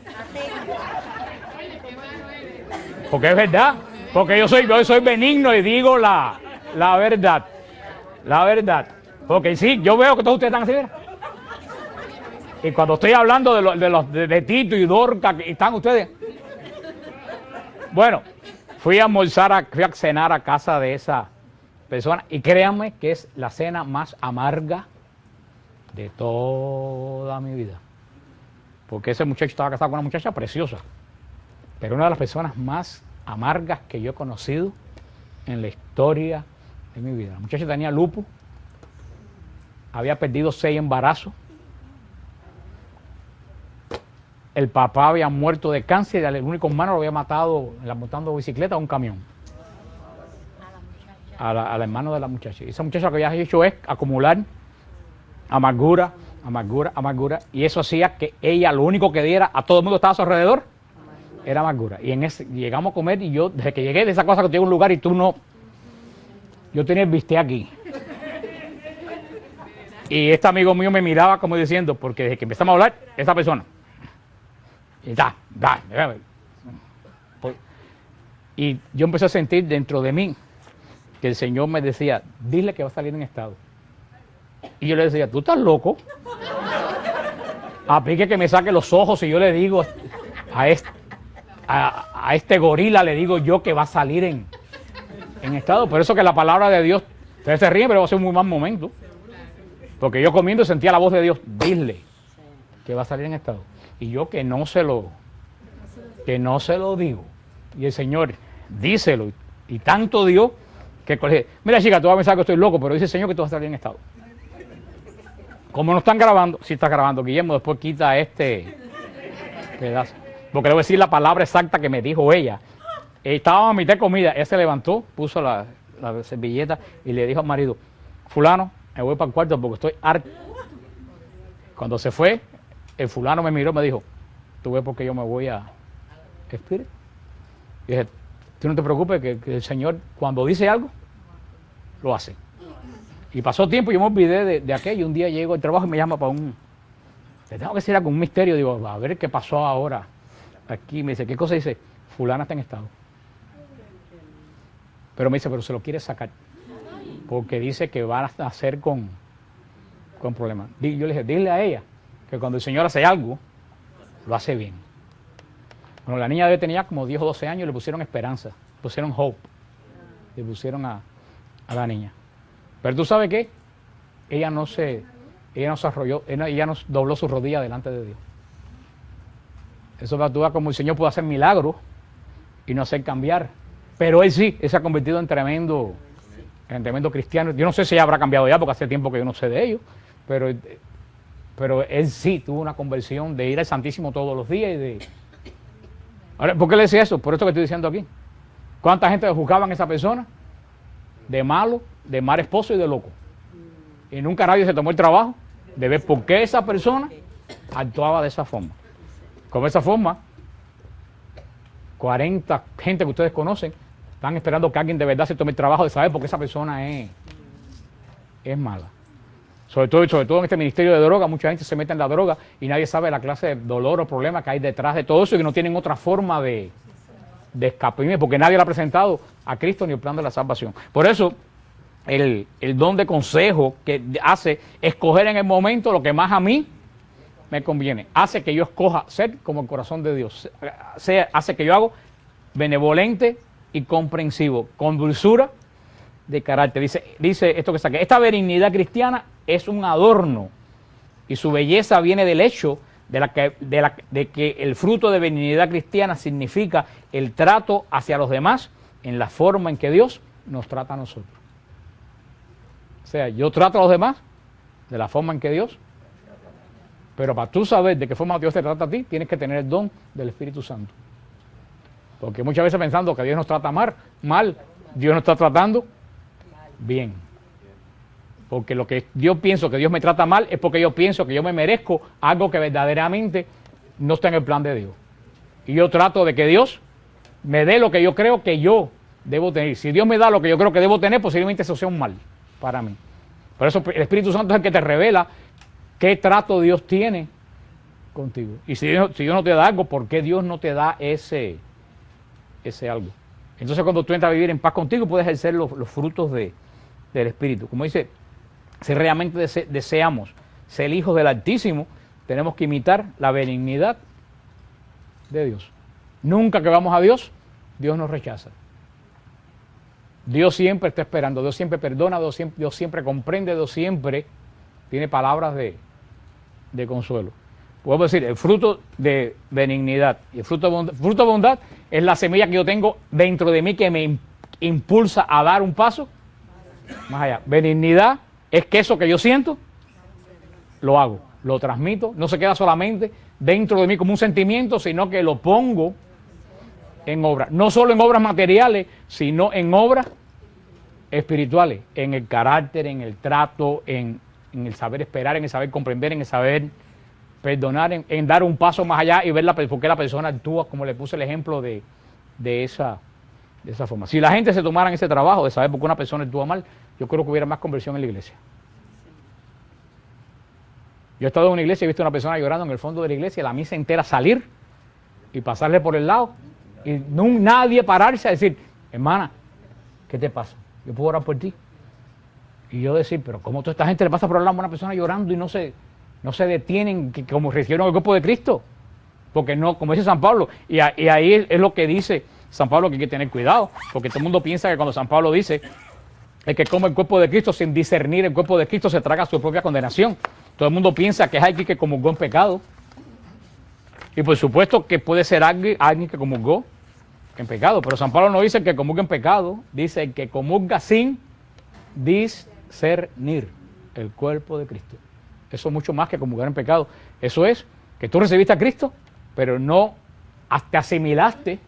Porque es verdad. Porque yo soy benigno y digo la verdad. La verdad. Porque sí, yo veo que todos ustedes están así, mira. Y cuando estoy hablando de Tito y Dorca, están ustedes. Bueno, fui a cenar a casa de esa persona y créanme que es la cena más amarga de toda mi vida. Porque ese muchacho estaba casado con una muchacha preciosa, pero una de las personas más amargas que yo he conocido en la historia de mi vida. La muchacha tenía lupus, había perdido 6 embarazos, el papá había muerto de cáncer y el único hermano lo había matado montando bicicleta a un camión. Al hermano de la muchacha. Y esa muchacha lo que había hecho es acumular amargura, y eso hacía que ella lo único que diera a todo el mundo que estaba a su alrededor era amargura. Y llegamos a comer y yo, desde que llegué de esa cosa que te llega a un lugar y tú no, yo tenía el bistec aquí. Y este amigo mío me miraba como diciendo, porque desde que empezamos a hablar, esta persona. Y yo empecé a sentir dentro de mí que el Señor me decía, dile que va a salir en estado. Y yo le decía, ¿tú estás loco? Aplique que me saque los ojos y yo le digo a este gorila, le digo yo que va a salir en estado. Por eso que la palabra de Dios, ustedes se ríen, pero va a ser un muy mal momento. Porque yo comiendo sentía la voz de Dios, dile que va a salir en estado. Y yo que no se lo digo. Y el Señor, díselo. Y tanto dio que, mira chica, tú vas a pensar que estoy loco, pero dice el Señor que tú vas a salir en estado. Como no están grabando, sí está grabando, Guillermo, después quita este pedazo. Porque le voy a decir la palabra exacta que me dijo ella. Estábamos a mitad de comida, ella se levantó, puso la servilleta y le dijo al marido, fulano, me voy para el cuarto porque estoy harto. Cuando se fue, el fulano me miró y me dijo, tú ves por qué yo me voy a Spirit. Y dije, tú no te preocupes que el Señor cuando dice algo, lo hace. Y pasó tiempo y yo me olvidé de aquello. Un día llego al trabajo y me llama para le tengo que decir algo, un misterio. Digo, a ver qué pasó ahora. Aquí me dice, ¿qué cosa? Dice, fulana está en estado. Pero me dice, pero se lo quiere sacar. Porque dice que va a hacer con problemas. Yo le dije, dile a ella que cuando el Señor hace algo, lo hace bien. Bueno, la niña tenía como 10 o 12 años y le pusieron esperanza, le pusieron hope, le pusieron a la niña. Pero tú sabes qué, ella no se arrolló, ella no dobló su rodilla delante de Dios. Eso va a actuar como el Señor puede hacer milagros y no hacer cambiar. Pero él sí, él se ha convertido en tremendo en tremendo cristiano. Yo no sé si ya habrá cambiado ya, porque hace tiempo que yo no sé de ellos, pero él sí tuvo una conversión de ir al Santísimo todos los días y de... Ahora, ¿por qué le decía eso? Por esto que estoy diciendo aquí. ¿Cuánta gente juzgaban a esa persona? De malo, de mal esposo y de loco. Y nunca nadie se tomó el trabajo de ver por qué esa persona actuaba de esa forma. Como esa forma, 40 gente que ustedes conocen están esperando que alguien de verdad se tome el trabajo de saber por qué esa persona es mala. Sobre todo en este ministerio de droga, mucha gente se mete en la droga y nadie sabe la clase de dolor o problema que hay detrás de todo eso y que no tienen otra forma de escape, porque nadie le ha presentado a Cristo ni el plan de la salvación. Por eso, el don de consejo que hace escoger en el momento lo que más a mí me conviene, hace que yo escoja ser como el corazón de Dios, hace que yo hago benevolente y comprensivo, con dulzura de carácter. Dice esto que saqué, esta benignidad cristiana es un adorno y su belleza viene del hecho de que el fruto de benignidad cristiana significa el trato hacia los demás en la forma en que Dios nos trata a nosotros. O sea, yo trato a los demás de la forma en que Dios, pero para tú saber de qué forma Dios te trata a ti, tienes que tener el don del Espíritu Santo. Porque muchas veces pensando que Dios nos trata mal, Dios nos está tratando bien. Porque lo que yo pienso que Dios me trata mal es porque yo pienso que yo me merezco algo que verdaderamente no está en el plan de Dios. Y yo trato de que Dios me dé lo que yo creo que yo debo tener. Si Dios me da lo que yo creo que debo tener, posiblemente eso sea un mal para mí. Por eso el Espíritu Santo es el que te revela qué trato Dios tiene contigo. Y si Dios no te da algo, ¿por qué Dios no te da ese algo? Entonces cuando tú entras a vivir en paz contigo, puedes ejercer los frutos del Espíritu. Como dice, si realmente deseamos ser hijos del Altísimo, tenemos que imitar la benignidad de Dios. Nunca que vamos a Dios, Dios nos rechaza. Dios siempre está esperando, Dios siempre perdona, Dios siempre comprende, Dios siempre tiene palabras de consuelo. Puedo decir, el fruto de benignidad y el fruto de bondad es la semilla que yo tengo dentro de mí que me impulsa a dar un paso más allá. Benignidad es que eso que yo siento, lo hago, lo transmito, no se queda solamente dentro de mí como un sentimiento, sino que lo pongo en obras. No solo en obras materiales, sino en obras espirituales, en el carácter, en el trato, en el saber esperar, en el saber comprender, en el saber perdonar, en dar un paso más allá y ver por qué la persona actúa, como le puse el ejemplo de esa forma. Si la gente se tomara ese trabajo de saber por qué una persona actúa mal, yo creo que hubiera más conversión en la iglesia. Yo he estado en una iglesia y he visto a una persona llorando en el fondo de la iglesia, la misa entera salir y pasarle por el lado y nadie pararse a decir, hermana, ¿qué te pasa? Yo puedo orar por ti. Y yo decir, pero ¿cómo toda esta gente le pasa por el lado a una persona llorando y no se detienen como recibieron el cuerpo de Cristo? Porque no, como dice San Pablo, y ahí es lo que dice San Pablo, que hay que tener cuidado, porque todo el mundo piensa que cuando San Pablo dice el que come el cuerpo de Cristo sin discernir el cuerpo de Cristo se traga su propia condenación. Todo el mundo piensa que es alguien que comulgó en pecado. Y por supuesto que puede ser alguien que comulgó en pecado, pero San Pablo no dice que comulga en pecado, dice el que comulga sin discernir el cuerpo de Cristo. Eso es mucho más que comulgar en pecado. Eso es que tú recibiste a Cristo, pero no te asimilaste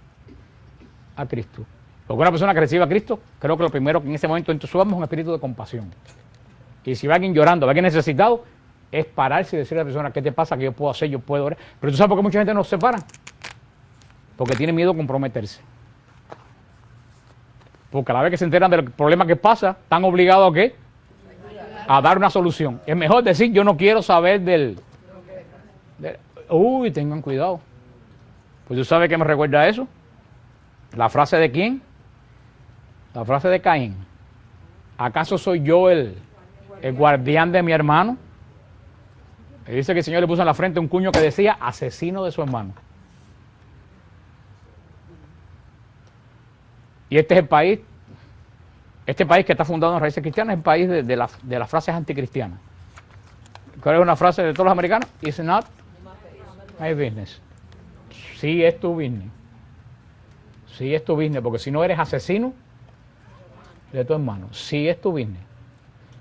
a Cristo. Porque una persona que recibe a Cristo, creo que lo primero que en ese momento entra en su alma es un espíritu de compasión. Y si va alguien llorando, va alguien necesitado, es pararse y decirle a la persona, ¿qué te pasa? ¿Qué yo puedo hacer? Yo puedo orar. Pero tú sabes por qué mucha gente no se para. Porque tiene miedo a comprometerse. Porque a la vez que se enteran del problema que pasa, están obligados a ¿qué? A dar una solución. Es mejor decir, yo no quiero saber uy, tengan cuidado. Pues tú sabes qué me recuerda eso. ¿La frase de quién? La frase de Caín. ¿Acaso soy yo el guardián de mi hermano? Y dice que el Señor le puso en la frente un cuño que decía asesino de su hermano. Y este es el país, este país que está fundado en raíces cristianas, es el país de las frases anticristianas. ¿Cuál es una frase de todos los americanos? It's not my business. Sí es tu business. Sí es tu business, porque si no eres asesino de tu hermano. Si es tu business.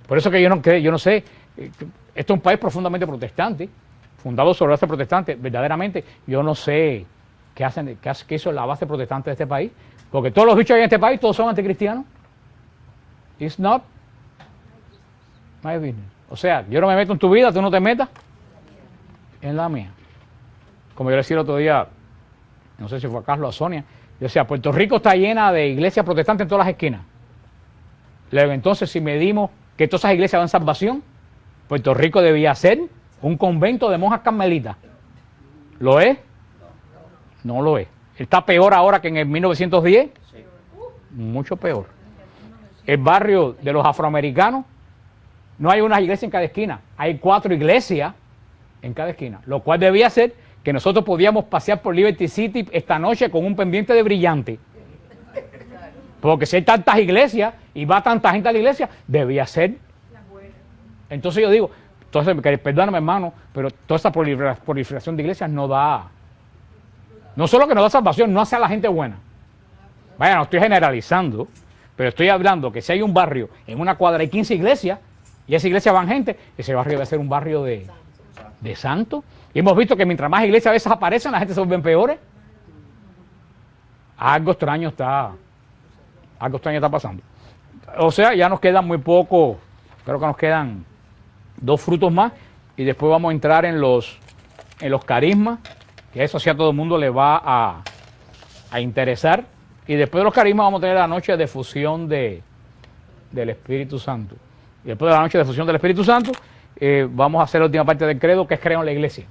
Por eso que yo no sé, esto es un país profundamente protestante, fundado sobre la base protestante, verdaderamente, yo no sé qué hizo la base protestante de este país, porque todos los bichos en este país, todos son anticristianos. It's not my business. O sea, yo no me meto en tu vida, tú no te metas en la mía. Como yo le decía el otro día, no sé si fue a Carlos o a Sonia, yo decía, Puerto Rico está llena de iglesias protestantes en todas las esquinas. Luego, entonces, si medimos que todas esas iglesias dan salvación, Puerto Rico debía ser un convento de monjas carmelitas. ¿Lo es? No lo es. ¿Está peor ahora que en el 1910? Mucho peor. El barrio de los afroamericanos, no hay una iglesia en cada esquina, hay 4 iglesias en cada esquina, lo cual debía ser que nosotros podíamos pasear por Liberty City esta noche con un pendiente de brillante. Porque si hay tantas iglesias y va tanta gente a la iglesia, debía ser. Entonces yo digo, perdóname hermano, pero toda esta proliferación de iglesias no da, no solo que no da salvación, no hace a la gente buena. Vaya, no estoy generalizando, pero estoy hablando que si hay un barrio, en una cuadra hay 15 iglesias, y esa iglesia van gente, ese barrio debe ser un barrio de santos. Y hemos visto que mientras más iglesias a veces aparecen, la gente se vuelve peores. Algo extraño está pasando. O sea, ya nos quedan muy poco, creo que nos quedan 2 frutos más, y después vamos a entrar en los carismas, que eso sí a todo el mundo le va a interesar. Y después de los carismas vamos a tener la noche de fusión del Espíritu Santo. Y después de la noche de fusión del Espíritu Santo, vamos a hacer la última parte del credo, que es creo en la iglesia.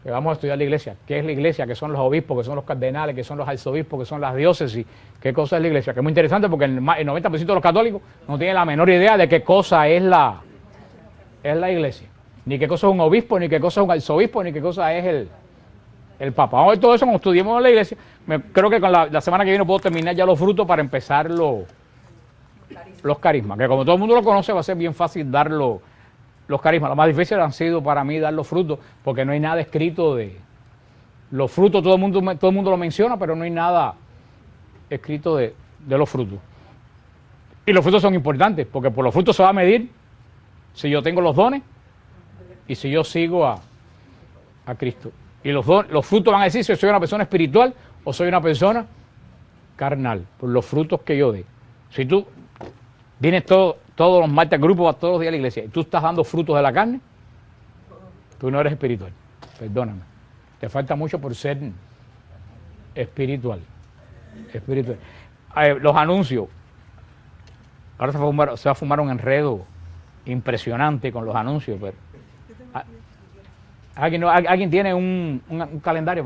Que vamos a estudiar la iglesia. ¿Qué es la iglesia? ¿Qué son los obispos? ¿Qué son los cardenales? ¿Qué son los arzobispos? ¿Qué son las diócesis? ¿Qué cosa es la iglesia? Que es muy interesante porque el 90% de los católicos no tienen la menor idea de qué cosa es la iglesia. Ni qué cosa es un obispo, ni qué cosa es un arzobispo, ni qué cosa es el papa. Vamos a ver todo eso cuando estudiemos la iglesia. Creo que con la semana que viene puedo terminar ya los frutos para empezar los carismas. Que como todo el mundo lo conoce, va a ser bien fácil dar los carismas. Lo más difícil han sido para mí dar los frutos, porque no hay nada escrito de los frutos. Todo el mundo lo menciona, pero no hay nada escrito de los frutos. Y los frutos son importantes, porque por los frutos se va a medir si yo tengo los dones y si yo sigo a Cristo. Y los frutos van a decir si soy una persona espiritual o soy una persona carnal, por los frutos que yo dé. Si tú vienes todos los martes al grupo, vas todos los días a la iglesia, y tú estás dando frutos de la carne, tú no eres espiritual. Perdóname. Te falta mucho por ser espiritual. Los anuncios. Ahora se va a fumar un enredo impresionante con los anuncios, pero ¿alguien tiene un calendario?